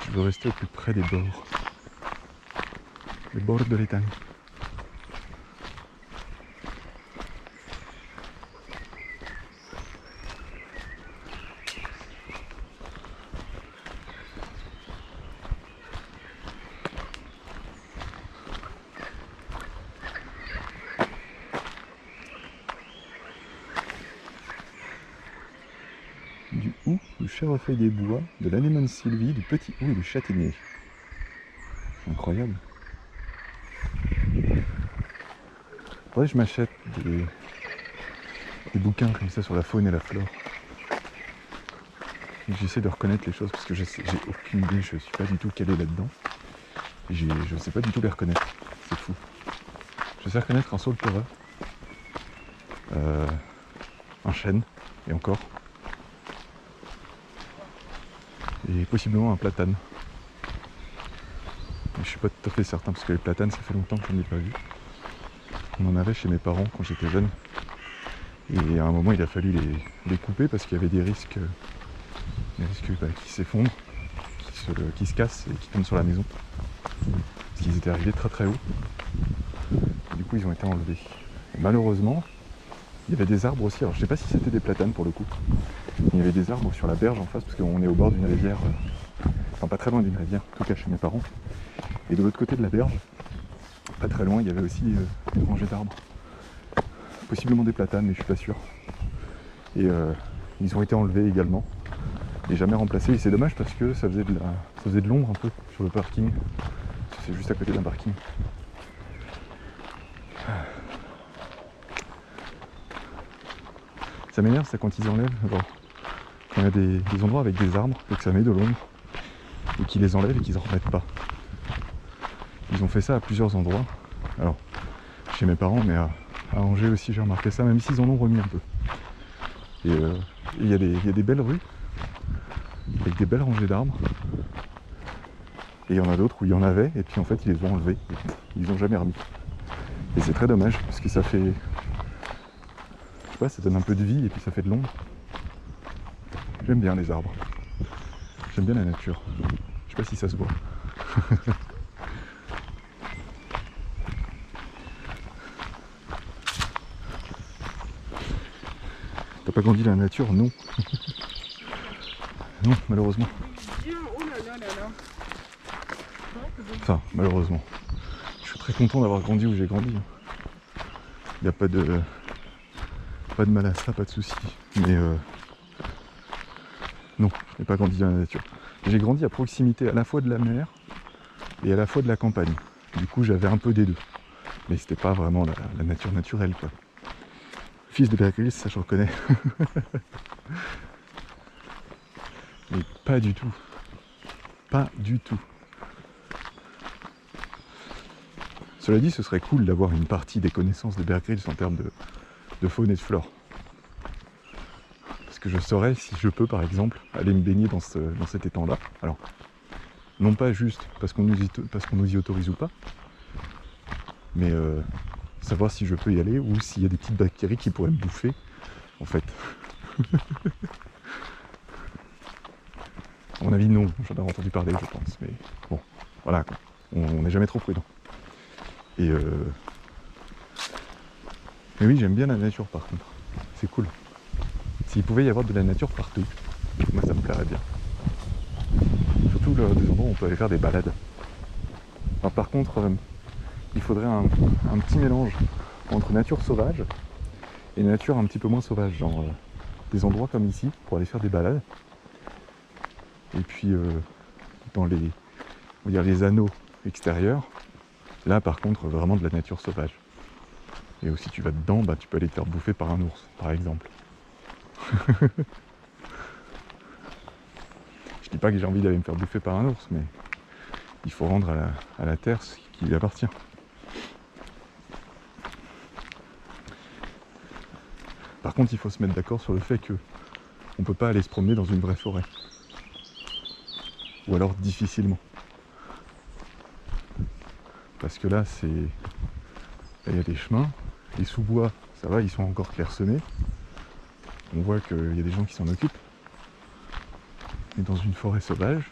Je veux rester au plus près des bords. Les bords de l'étang. Du hou, du chèvrefeuille des bois, de l'anémone sylvie, du petit hou et du châtaignier. Incroyable. Faudrait que je m'achète des bouquins comme ça sur la faune et la flore. J'essaie de reconnaître les choses parce que j'ai aucune idée, je suis pas du tout calé là-dedans. Je sais pas du tout les reconnaître, c'est fou. Je sais reconnaître un sauleterre, un chêne, et encore. Et possiblement un platane. Mais je suis pas tout à fait certain parce que les platanes ça fait longtemps que j'en ai pas vu. On en avait chez mes parents quand j'étais jeune. Et à un moment il a fallu les couper parce qu'il y avait des risques qui s'effondrent, qui se cassent et qui tombent sur la maison. Parce qu'ils étaient arrivés très très haut. Et du coup ils ont été enlevés. Et malheureusement, il y avait des arbres aussi. Alors je sais pas si c'était des platanes pour le coup. Il y avait des arbres sur la berge en face parce qu'on est au bord d'une rivière, enfin pas très loin d'une rivière, en tout cas chez mes parents. Et de l'autre côté de la berge, pas très loin, il y avait aussi une rangée d'arbres. Possiblement des platanes, mais je suis pas sûr. Et ils ont été enlevés également. Et jamais remplacés. Et c'est dommage parce que ça faisait de l'ombre un peu sur le parking. C'est juste à côté d'un parking. Ça m'énerve, c'est quand ils enlèvent. Alors, quand il y a des endroits avec des arbres et que ça met de l'ombre et qu'ils les enlèvent et qu'ils en remettent pas. Ils ont fait ça à plusieurs endroits. Alors, chez mes parents, mais À Angers aussi, j'ai remarqué ça, même s'ils en ont remis un peu. Et il y a des belles rues, avec des belles rangées d'arbres. Et il y en a d'autres où il y en avait, et puis en fait, ils les ont enlevés. Ils les ont jamais remis. Et c'est très dommage, parce que ça fait... Je sais pas, ça donne un peu de vie, et puis ça fait de l'ombre. J'aime bien les arbres. J'aime bien la nature. Je sais pas si ça se voit. T'as pas grandi dans la nature? Non. Non, malheureusement. Enfin, malheureusement. Je suis très content d'avoir grandi où j'ai grandi. Il n'y a pas de mal à ça, pas de soucis. Mais non, je n'ai pas grandi dans la nature. J'ai grandi à proximité à la fois de la mer et à la fois de la campagne. Du coup, j'avais un peu des deux. Mais c'était pas vraiment la nature naturelle, quoi. Fils de Bear Grylls, ça je reconnais. Mais pas du tout. Pas du tout. Cela dit, ce serait cool d'avoir une partie des connaissances de Bear Grylls en termes de faune et de flore. Parce que je saurais si je peux, par exemple, aller me baigner dans cet étang-là. Alors, non pas juste parce qu'on nous y autorise ou pas, mais savoir si je peux y aller ou s'il y a des petites bactéries qui pourraient me bouffer, en fait. À mon avis, non, j'en ai entendu parler, je pense, mais bon, voilà, quoi. On n'est jamais trop prudent. Et mais oui, j'aime bien la nature par contre, c'est cool. S'il pouvait y avoir de la nature partout, moi ça me plairait bien. Surtout des endroits où on peut aller faire des balades. Alors par contre, il faudrait un petit mélange entre nature sauvage et nature un petit peu moins sauvage, genre des endroits comme ici pour aller faire des balades. Et puis dans les anneaux extérieurs, là par contre vraiment de la nature sauvage. Et aussi tu vas dedans, bah, tu peux aller te faire bouffer par un ours, par exemple. Je dis pas que j'ai envie d'aller me faire bouffer par un ours, mais il faut rendre à la terre ce qui lui appartient. Par contre, il faut se mettre d'accord sur le fait que on peut pas aller se promener dans une vraie forêt. Ou alors difficilement. Parce que là, il y a des chemins. Les sous-bois, ça va, ils sont encore clairsemés. On voit qu'il y a des gens qui s'en occupent. Et dans une forêt sauvage,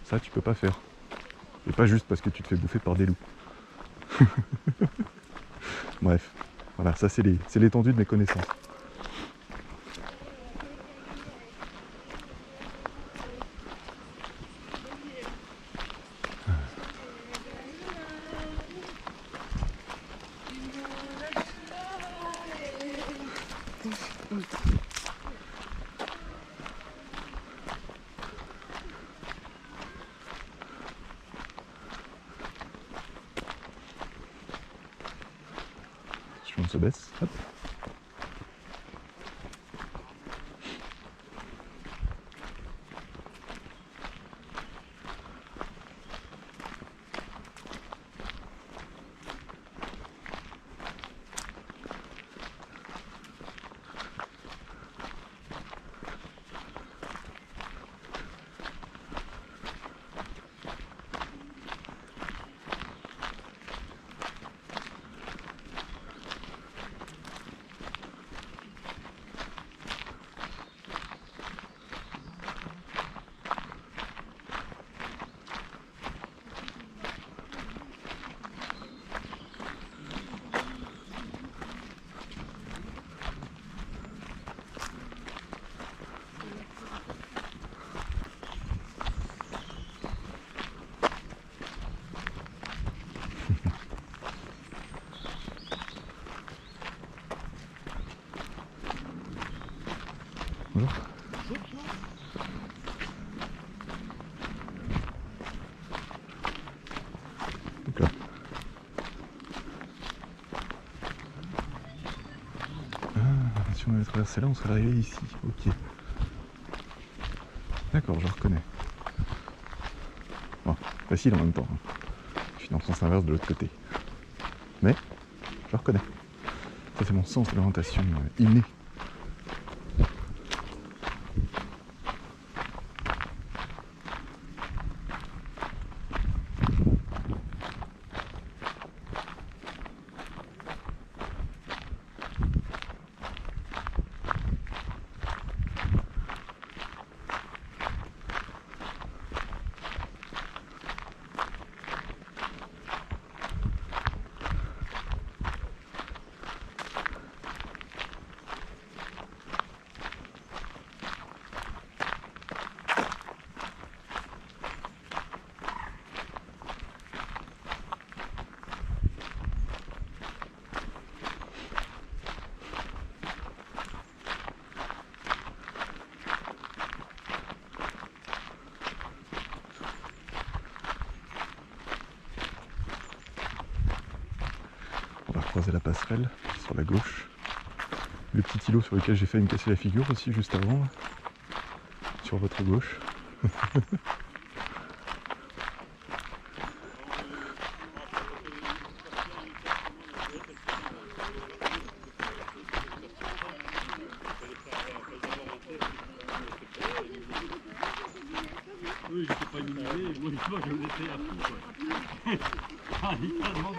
ça tu peux pas faire. Et pas juste parce que tu te fais bouffer par des loups. Bref, voilà, ça c'est l'étendue de mes connaissances. On se baisse, hop. Bonjour. Donc là. Ah, si on avait traversé là, on serait arrivé ici. Ok. D'accord, je reconnais. Bon, facile en même temps. Je suis dans le sens inverse de l'autre côté. Mais, je reconnais. Ça, c'est mon sens de l'orientation inné. On va croiser la passerelle sur la gauche. Le petit îlot sur lequel j'ai failli me casser la figure aussi juste avant, là. Sur votre gauche. Oui, j'étais pas illuminé, moi je l'étais à fond quoi. Ah, il demande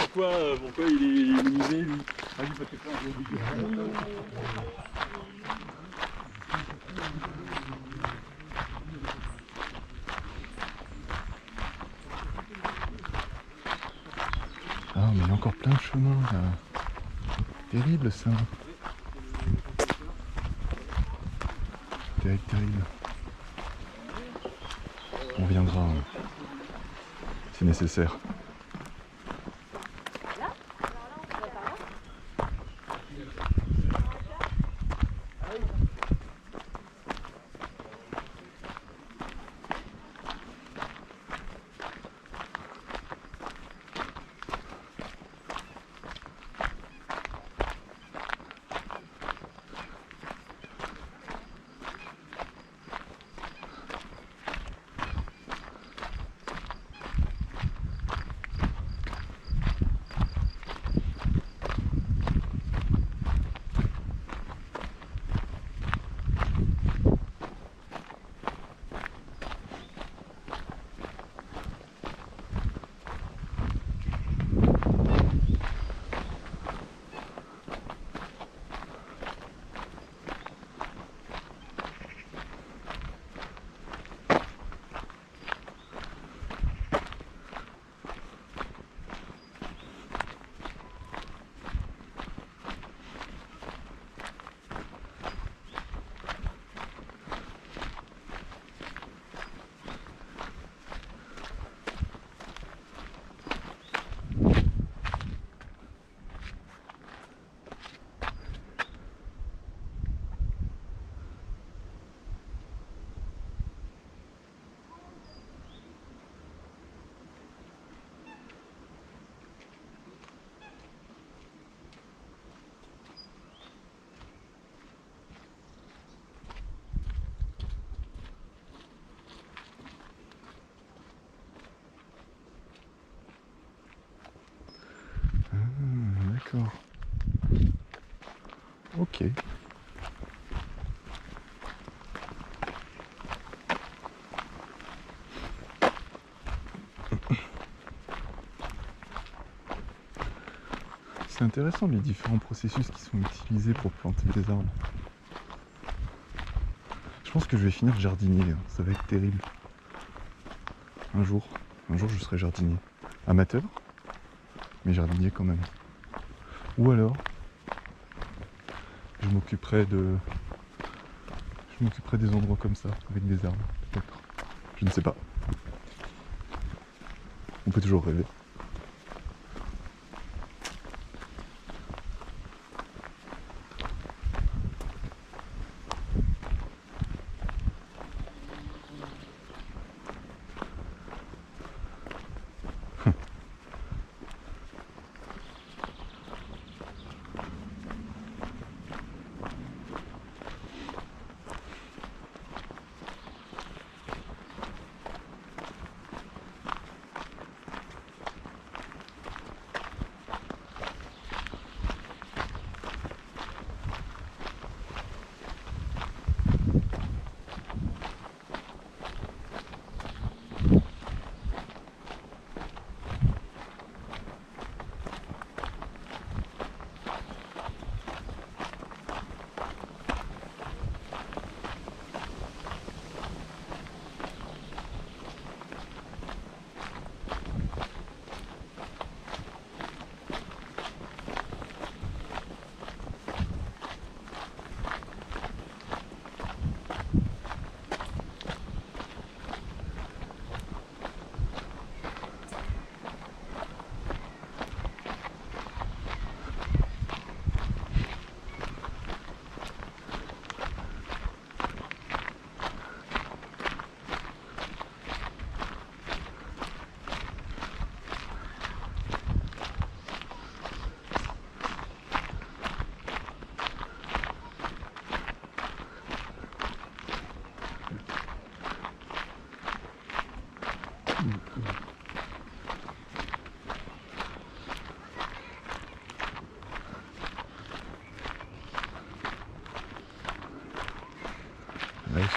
pourquoi il est illuminé lui. Ah oui, parce que quand j'ai oublié. Ah mais il y a encore plein de chemins là. Terrible ça. Terrible, terrible. On viendra. C'est nécessaire. D'accord. Ok. C'est intéressant les différents processus qui sont utilisés pour planter des arbres. Je pense que je vais finir jardinier, hein. Ça va être terrible. Un jour je serai jardinier. Amateur, mais jardinier quand même. Ou alors, je m'occuperai des endroits comme ça, avec des arbres, peut-être. Je ne sais pas. On peut toujours rêver.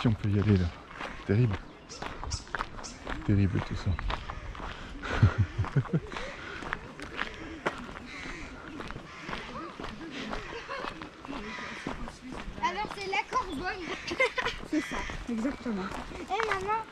si on peut y aller là. Terrible. Terrible tout ça. Alors c'est la Corbeille. C'est ça, exactement. Eh maman.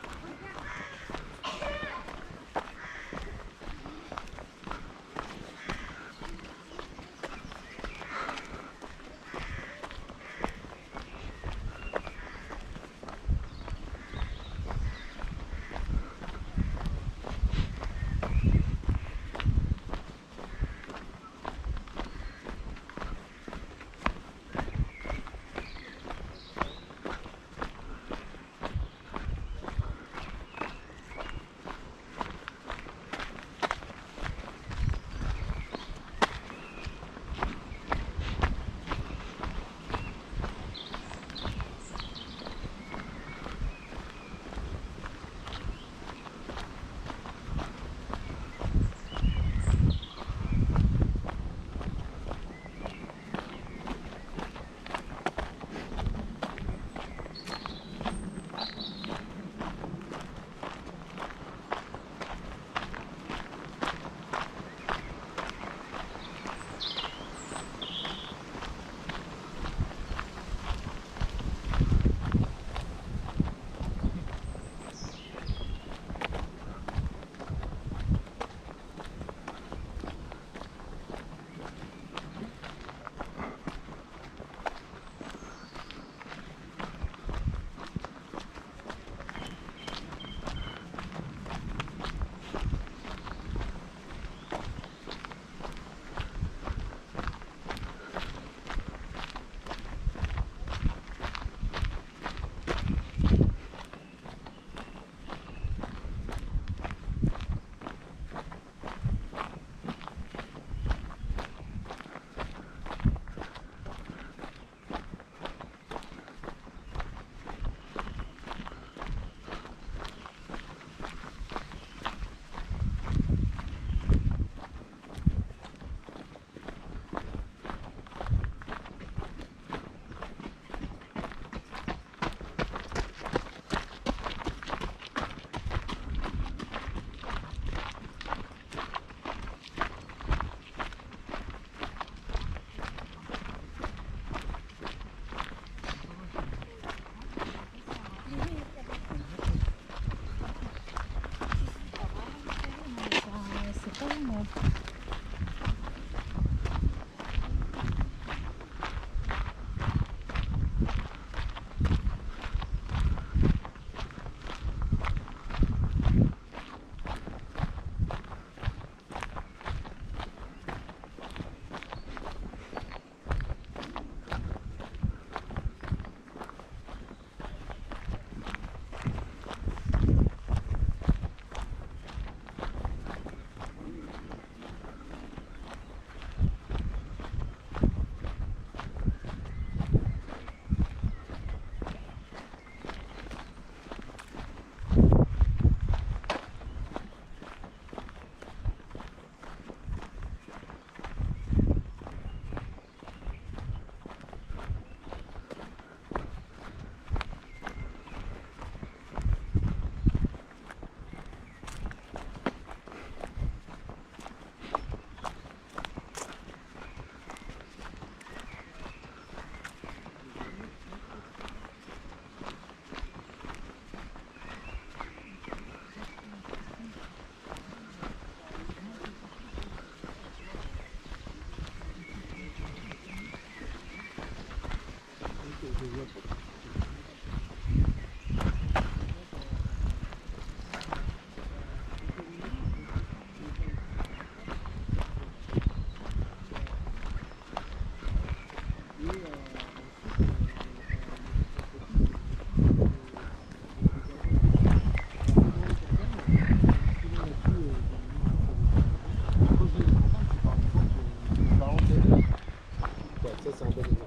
Ça, c'est un bon exemple.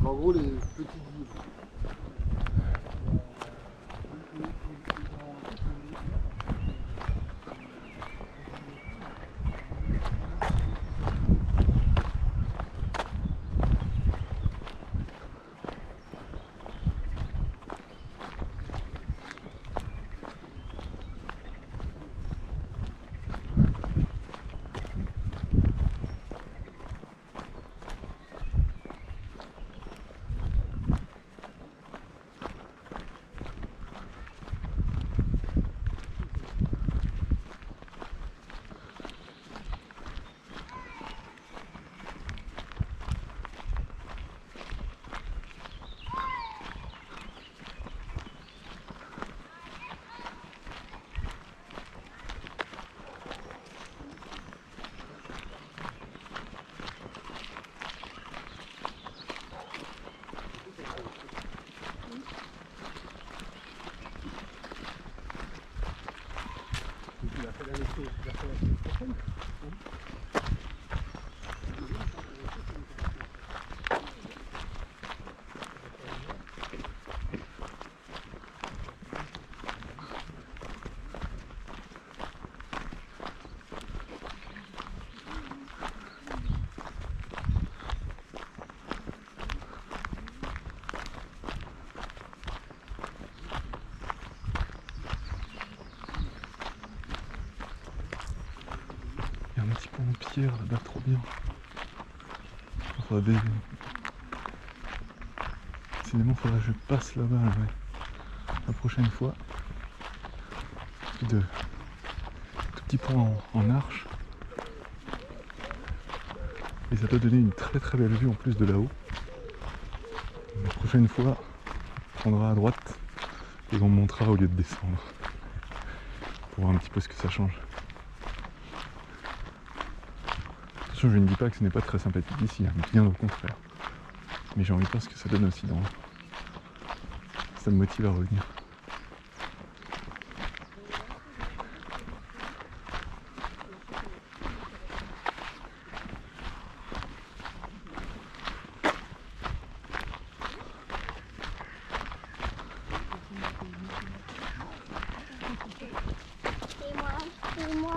Donc, en gros, les petites villes rivière là-bas, trop bien. Faudrait décidément, faudrait que je passe là-bas la prochaine fois. De tout petit point en arche. Et ça peut donner une très très belle vue en plus de là-haut. La prochaine fois, on prendra à droite et on montera au lieu de descendre. Pour voir un petit peu ce que ça change. Attention, je ne dis pas que ce n'est pas très sympathique ici, hein, bien au contraire. Mais j'ai envie de voir ce que ça donne aussi dans. Ça me motive à revenir. Et moi.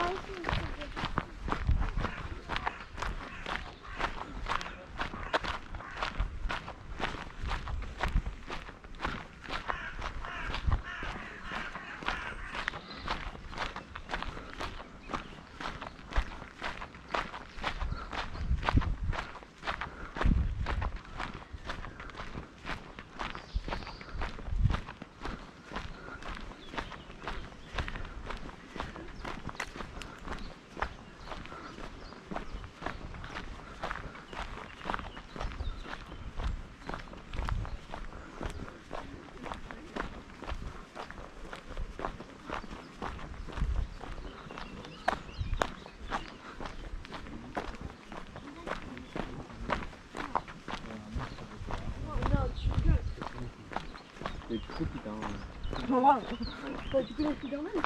Et tu sais putain. Tu peux la Spider-Man?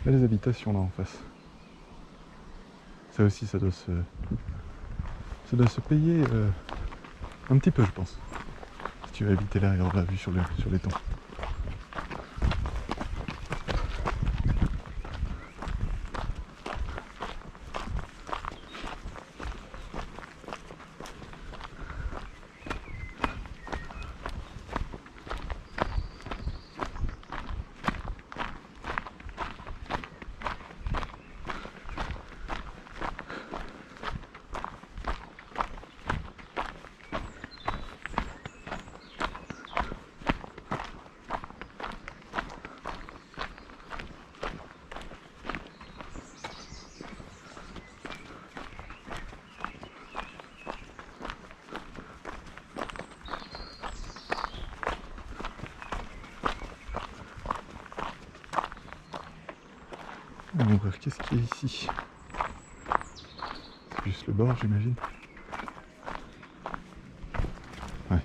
Belles habitations là en face. Ça aussi, ça doit se payer un petit peu, je pense. Si tu veux éviter là et avoir la vue sur les temps. On va voir qu'est-ce qu'il y a ici. C'est juste le bord, j'imagine. Ouais.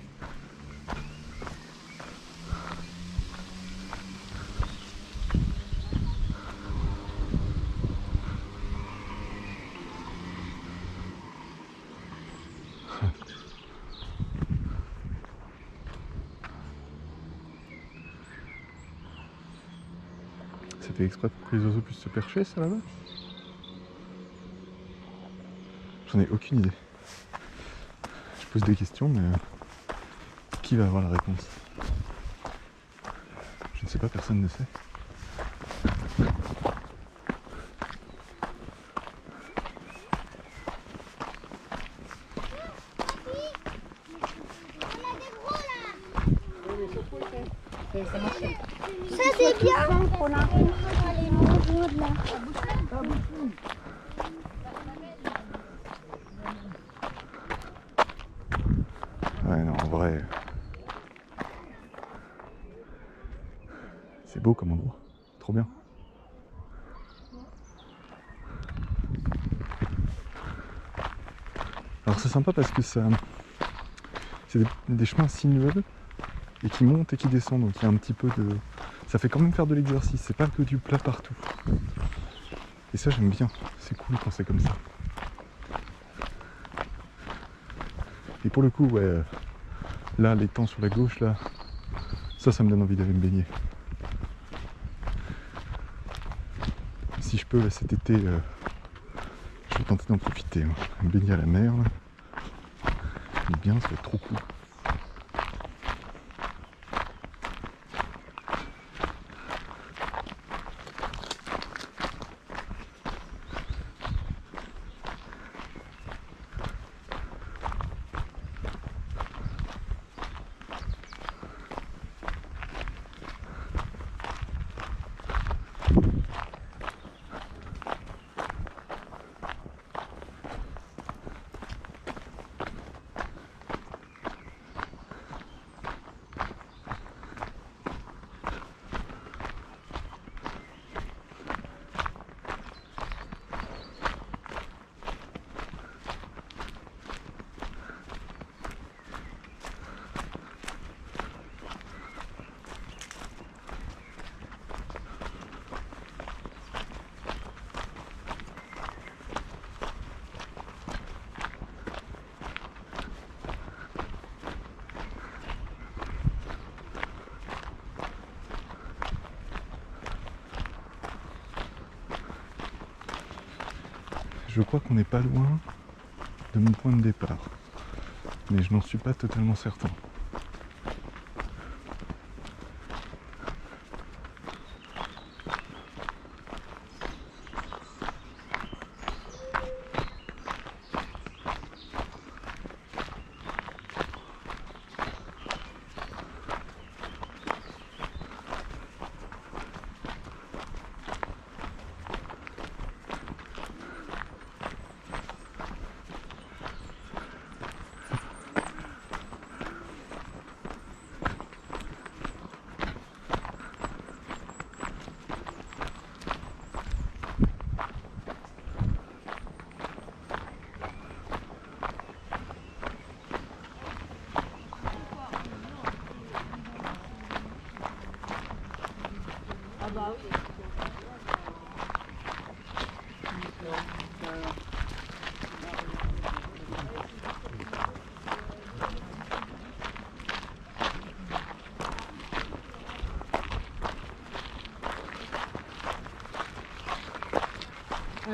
C'est fait exprès pour que les oiseaux puissent se percher, ça là-bas? J'en ai aucune idée. Je pose des questions, mais qui va avoir la réponse? Je ne sais pas, personne ne sait. Ça c'est bien. Ouais, non, en vrai, c'est beau comme endroit. Trop bien. Alors c'est sympa parce que c'est des chemins sinueux et qui montent et qui descendent, donc il y a un petit peu de... Ça fait quand même faire de l'exercice, c'est pas que du plat partout. Et ça j'aime bien, c'est cool quand c'est comme ça. Et pour le coup, ouais, là, l'étang sur la gauche, là, ça me donne envie d'aller me baigner. Si je peux, là, cet été, je vais tenter d'en profiter. Hein. Me baigner à la mer, là. Mais bien, ça va être trop cool. Je crois qu'on n'est pas loin de mon point de départ, mais je n'en suis pas totalement certain.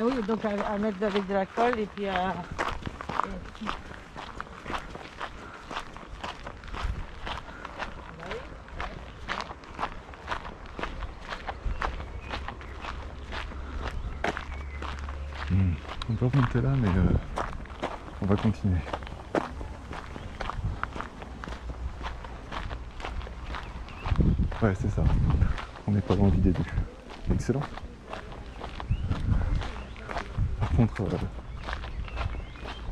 Ah oui, donc à mettre avec de la colle et puis à... On peut remonter là, mais on va continuer. Ouais, c'est ça. On n'est pas loin du début. Excellent. Par contre,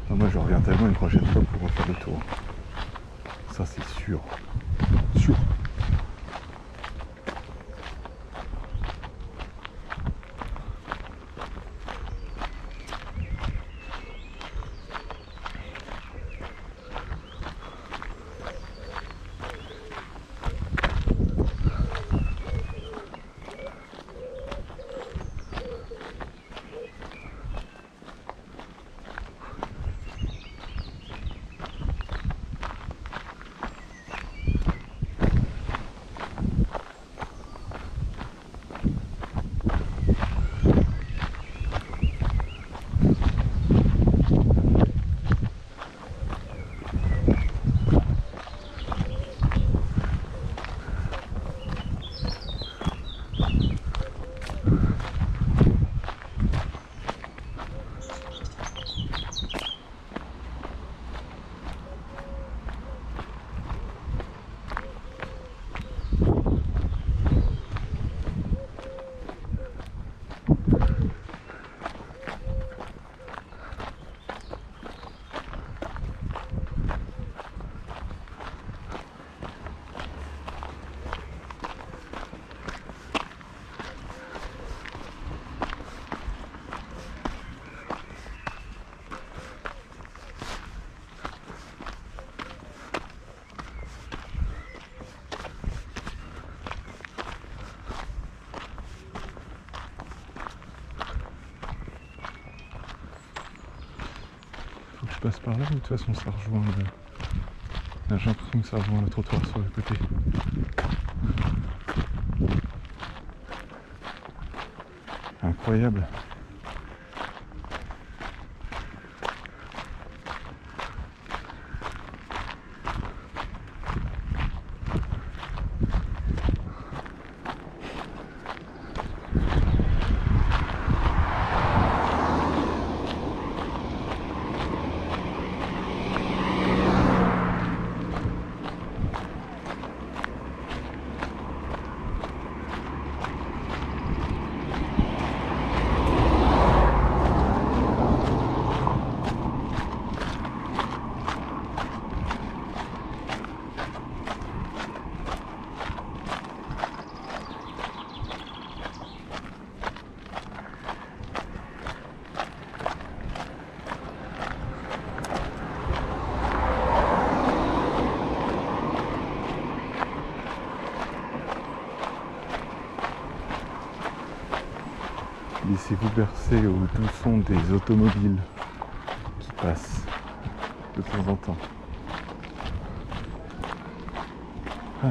moi je reviens tellement une prochaine fois pour refaire le tour. Ça c'est sûr. Sûr. Je passe par là, mais de toute façon ça rejoint le... J'ai l'impression que ça rejoint le trottoir sur le côté. Incroyable. Laissez-vous bercer au doux son des automobiles qui passent de temps en temps. Ah.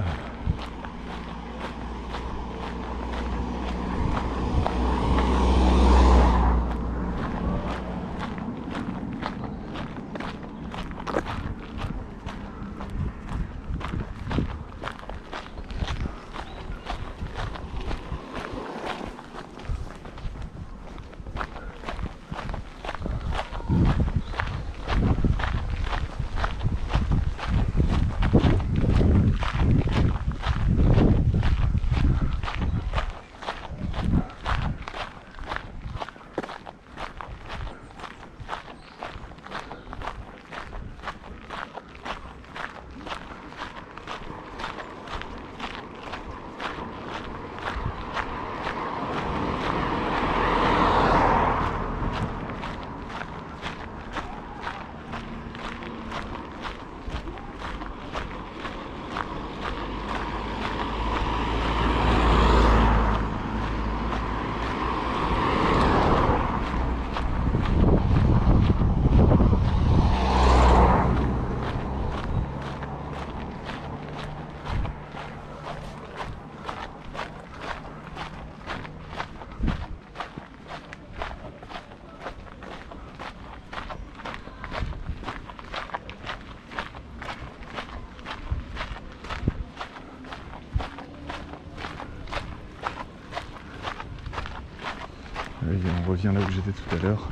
revient là où j'étais tout à l'heure.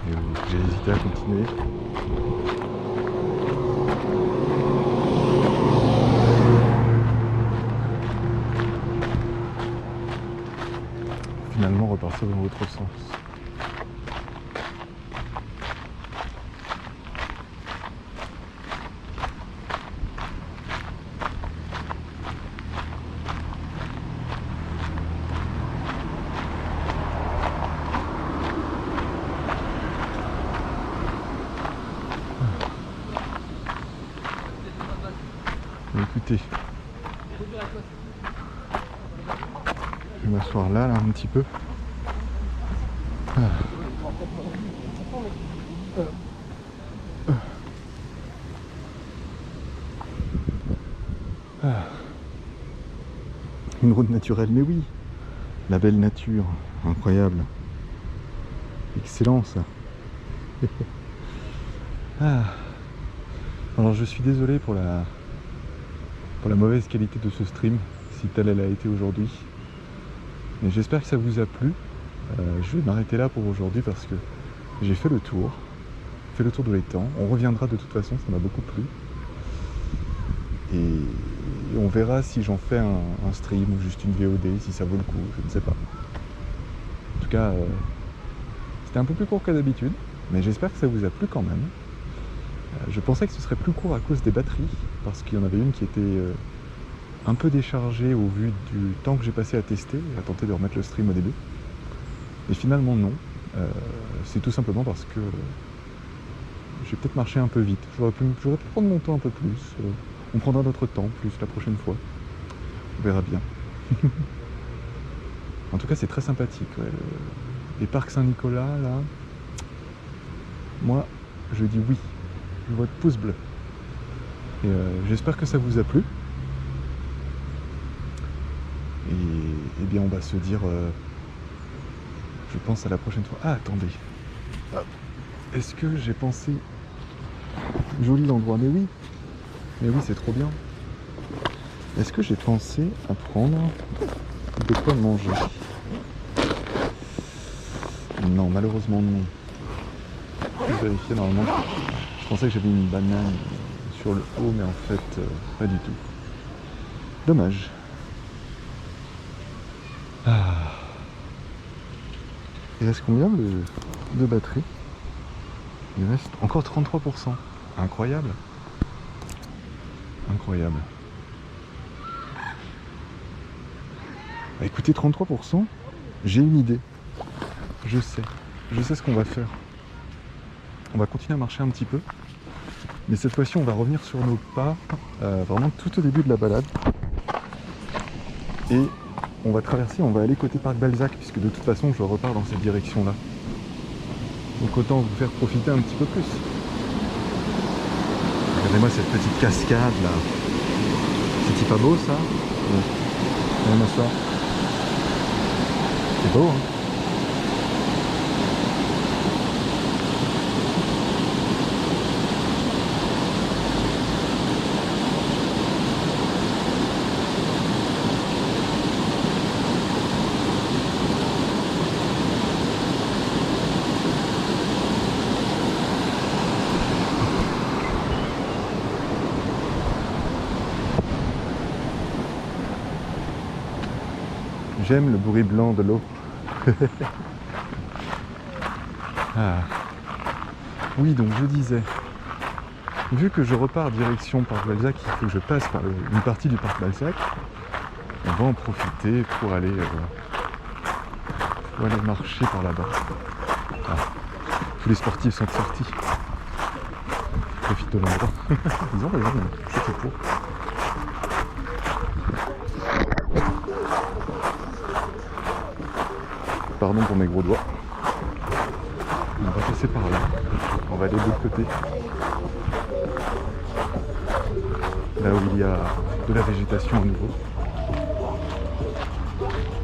Et j'ai hésité à continuer. Finalement repartir dans l'autre sens. Écoutez, je vais m'asseoir là, un petit peu. Une route naturelle, mais oui, la belle nature, incroyable, excellent ça. Alors je suis désolé pour la mauvaise qualité de ce stream, si telle elle a été aujourd'hui. Mais j'espère que ça vous a plu. Je vais m'arrêter là pour aujourd'hui parce que j'ai fait le tour de l'étang. On reviendra de toute façon, ça m'a beaucoup plu. Et on verra si j'en fais un stream ou juste une VOD, si ça vaut le coup, je ne sais pas. En tout cas, c'était un peu plus court que d'habitude, mais j'espère que ça vous a plu quand même. Je pensais que ce serait plus court à cause des batteries, parce qu'il y en avait une qui était un peu déchargée au vu du temps que j'ai passé à tester, à tenter de remettre le stream au début. Et finalement non, c'est tout simplement parce que j'ai peut-être marché un peu vite. J'aurais pu prendre mon temps un peu plus, on prendra notre temps plus la prochaine fois, on verra bien. En tout cas c'est très sympathique, ouais. Les parcs Saint-Nicolas là, moi je dis oui. Votre pouce bleu. Et j'espère que ça vous a plu. Et bien on va se dire, je pense à la prochaine fois. Ah attendez. Est-ce que j'ai pensé... Joli l'endroit, mais oui c'est trop bien. Est-ce que j'ai pensé à prendre de quoi manger? Non, malheureusement non. Je vais vérifier normalement. Je pensais que j'avais une banane sur le haut, mais en fait, pas du tout. Dommage. Il reste combien de batterie? Il reste encore 33%. Incroyable. Incroyable. Bah, écoutez, 33%, j'ai une idée. Je sais ce qu'on va faire. On va continuer à marcher un petit peu, mais cette fois-ci on va revenir sur nos pas, vraiment tout au début de la balade, et on va traverser, on va aller côté parc Balzac, puisque de toute façon je repars dans cette direction-là. Donc autant vous faire profiter un petit peu plus. Regardez-moi cette petite cascade là. C'est pas beau ça? Regardez-moi ça. C'est beau hein? J'aime le bruit blanc de l'eau. Oui, donc je disais, vu que je repars direction Parc Balzac, il faut que je passe par une partie du Parc Balzac. On va en profiter pour aller marcher par là-bas. Tous les sportifs sont sortis. Profite de l'endroit. Ils ont raison, je sais pour. Pardon pour mes gros doigts. On va passer par là. On va aller de l'autre côté. Là où il y a de la végétation à nouveau.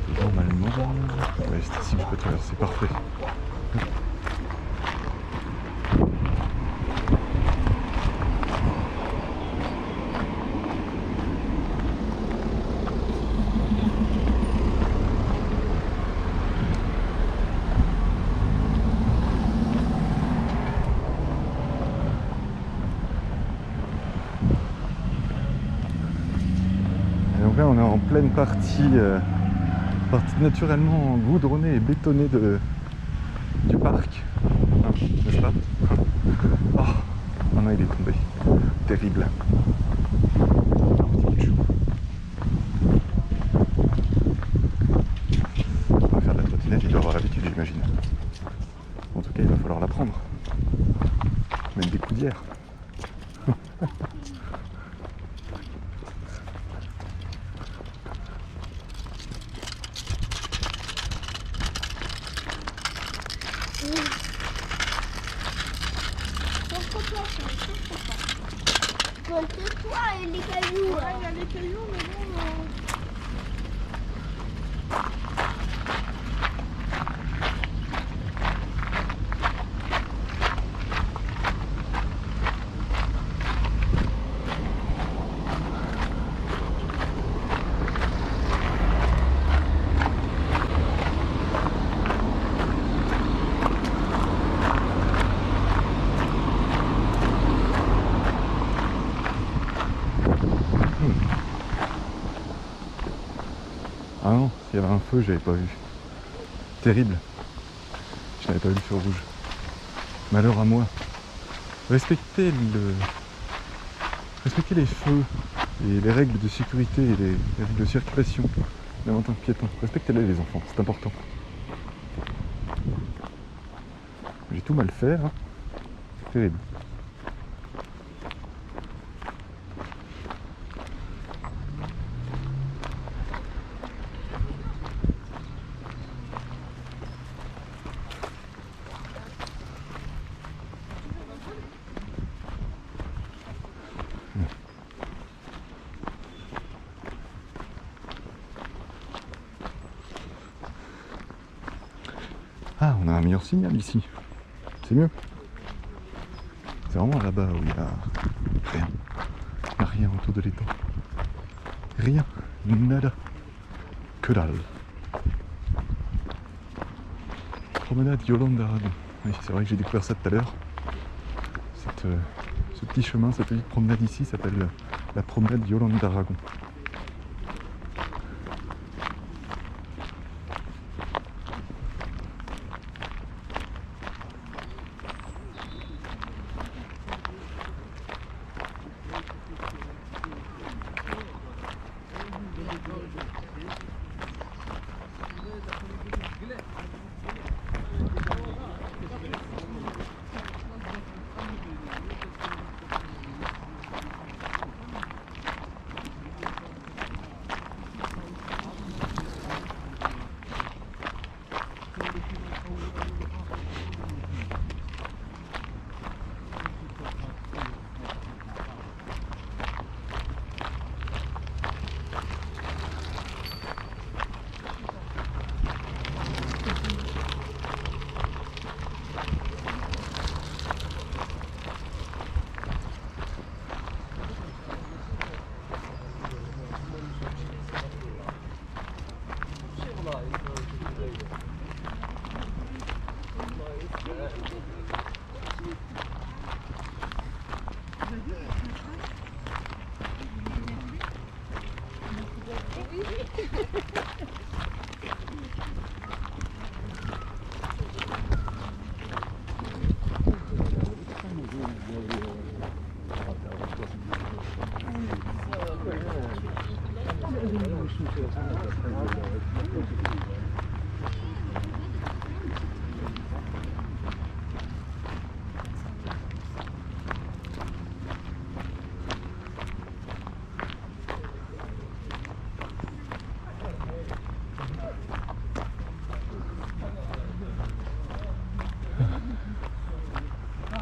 Et normalement... Ouais, c'est ici que je peux traverser. Parfait. là on est en pleine partie, partie naturellement goudronnée et bétonnée du parc, hein, n'est-ce pas? Oh non, il est tombé, terrible. Un petit chou. On va faire de la trottinette, il doit avoir l'habitude, j'imagine. En tout cas, il va falloir la prendre. Mettre des coudières. C'est toi et les cailloux. Ouais, il y a les cailloux, mais bon. Ah non, s'il y avait un feu, j'avais pas vu. Terrible. Je n'avais pas vu le feu rouge. Malheur à moi. Respectez les feux et les règles de sécurité et les règles de circulation, même en tant que piéton. Respectez-les les enfants, c'est important. J'ai tout mal fait, hein. Terrible. Ah, on a un meilleur signal ici. C'est mieux. C'est vraiment là-bas où il n'y a rien. Il n'y a rien autour de l'étang. Rien. Nada. Que dalle. Promenade Yolande d'Aragon. Oui, c'est vrai que j'ai découvert ça tout à l'heure. Ce petit chemin, cette petite promenade ici s'appelle la promenade Yolande d'Aragon.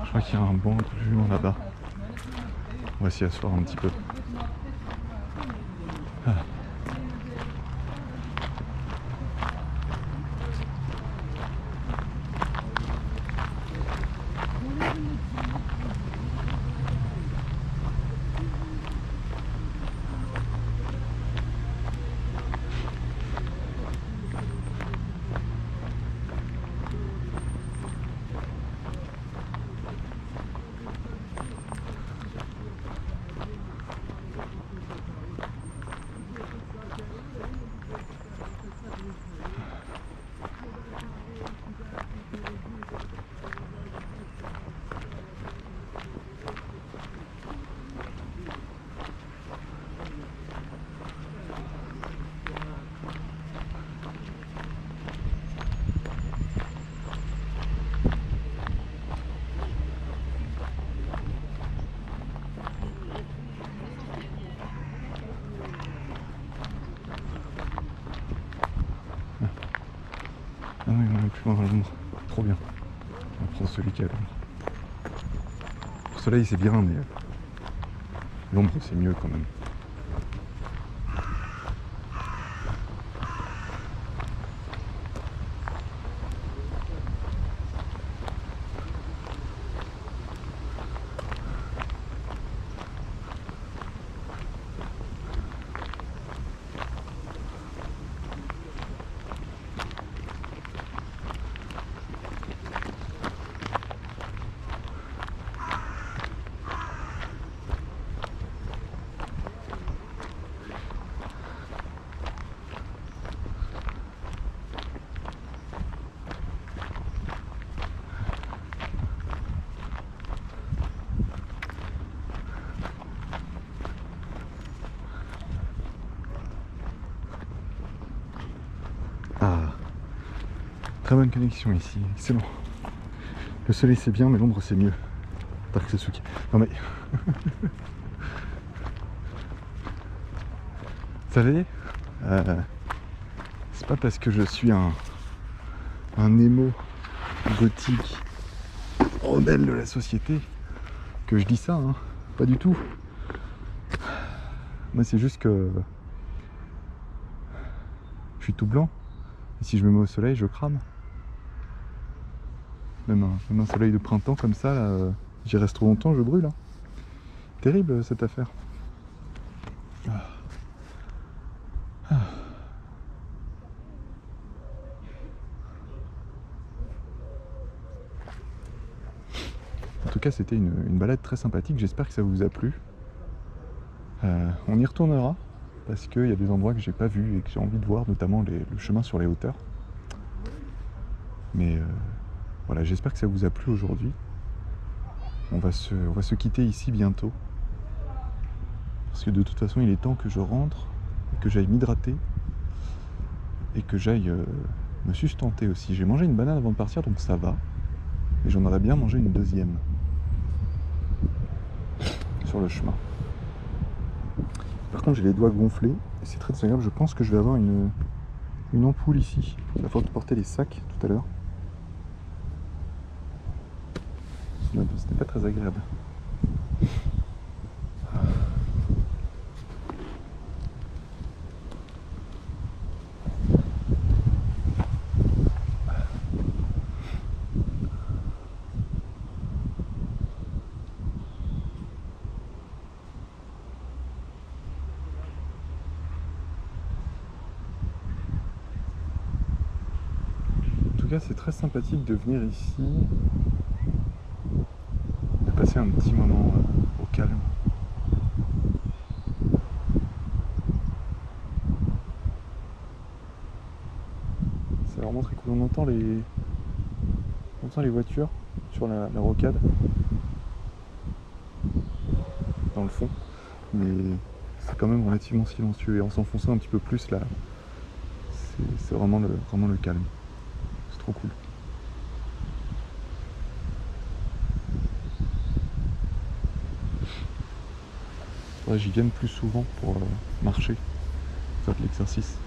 Je crois qu'il y a un banc de jument là-bas. On va s'y asseoir un petit peu. Ah. dans l'ombre. Trop bien. On prend celui qui a l'ombre. Le soleil c'est bien, mais l'ombre c'est mieux quand même. Ah, très bonne connexion ici, excellent. Le soleil c'est bien, mais l'ombre c'est mieux. Dark Sasuke. Non mais... Vous savez, c'est pas parce que je suis un émo gothique rebelle de la société que je dis ça, hein. Pas du tout. Moi c'est juste que je suis tout blanc. Et si je me mets au soleil, je crame. Même un soleil de printemps comme ça, là, j'y reste trop longtemps, je brûle. Hein. Terrible cette affaire. Ah. Ah. En tout cas, c'était une balade très sympathique. J'espère que ça vous a plu. On y retournera parce qu'il y a des endroits que j'ai pas vus et que j'ai envie de voir, notamment le chemin sur les hauteurs. Mais voilà, j'espère que ça vous a plu aujourd'hui. On va se quitter ici bientôt. Parce que de toute façon, il est temps que je rentre, et que j'aille m'hydrater et que j'aille me sustenter aussi. J'ai mangé une banane avant de partir, donc ça va. Et j'en aurais bien mangé une deuxième sur le chemin. Par contre, j'ai les doigts gonflés et c'est très désagréable. Je pense que je vais avoir une ampoule ici. Il va falloir porter les sacs tout à l'heure. C'était pas très agréable. C'est très sympathique de venir ici, de passer un petit moment au calme. C'est vraiment très cool. On entend les voitures sur la rocade dans le fond, mais c'est quand même relativement silencieux et en s'enfonçant un petit peu plus là, c'est vraiment le calme. Trop cool. Faudrait que j'y vienne plus souvent pour marcher, faire de l'exercice.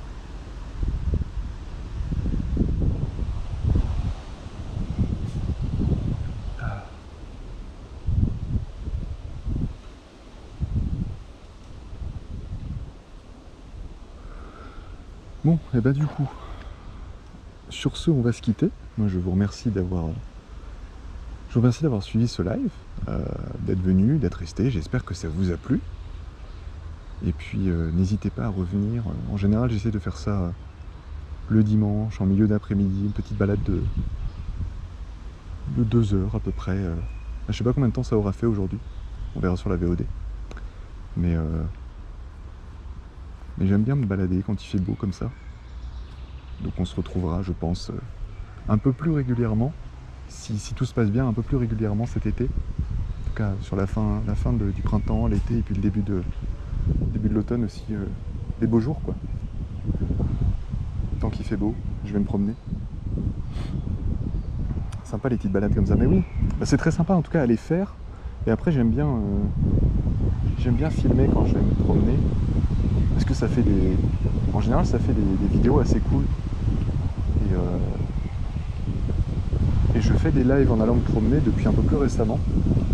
Bon, et bah du coup, sur ce, on va se quitter. Moi, je vous remercie d'avoir suivi ce live, d'être venu, d'être resté. J'espère que ça vous a plu. Et puis, n'hésitez pas à revenir. En général, j'essaie de faire ça le dimanche, en milieu d'après-midi, une petite balade de 2 heures à peu près. Je sais pas combien de temps ça aura fait aujourd'hui. On verra sur la VOD. Mais j'aime bien me balader quand il fait beau comme ça. Donc on se retrouvera, je pense, un peu plus régulièrement, si tout se passe bien, un peu plus régulièrement cet été. En tout cas, sur la fin du printemps, l'été, et puis le début de l'automne aussi, des beaux jours, quoi. Tant qu'il fait beau, je vais me promener. Sympa les petites balades comme ça, mais oui, bah, c'est très sympa en tout cas à les faire. Et après, j'aime bien filmer quand je vais me promener, parce que ça fait en général, ça fait des vidéos assez cool. Et je fais des lives en allant me promener depuis un peu plus récemment.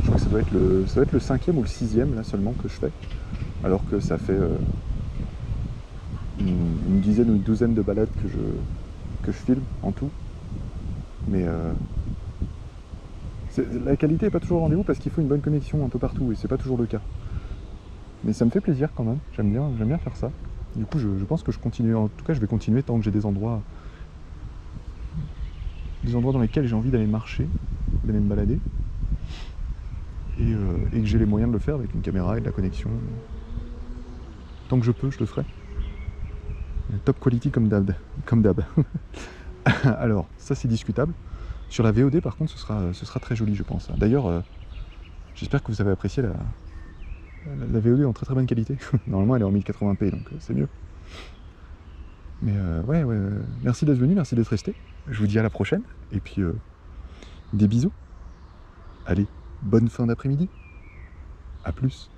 Je crois que ça doit être le 5e ou le 6e là seulement que je fais. Alors que ça fait une dizaine ou une douzaine de balades que je filme en tout. Mais la qualité n'est pas toujours au rendez-vous parce qu'il faut une bonne connexion un peu partout et c'est pas toujours le cas. Mais ça me fait plaisir quand même, j'aime bien faire ça. Du coup je pense que je continue, en tout cas je vais continuer tant que j'ai des endroits dans lesquels j'ai envie d'aller marcher, d'aller me balader. Et que j'ai les moyens de le faire avec une caméra et de la connexion. Tant que je peux, je le ferai. Top quality comme d'hab. Alors, ça c'est discutable. Sur la VOD par contre, ce sera très joli je pense. D'ailleurs, j'espère que vous avez apprécié la VOD en très très bonne qualité. Normalement elle est en 1080p donc c'est mieux. Mais ouais, merci d'être venu, merci d'être resté. Je vous dis à la prochaine. Et puis des bisous. Allez, bonne fin d'après-midi. À plus.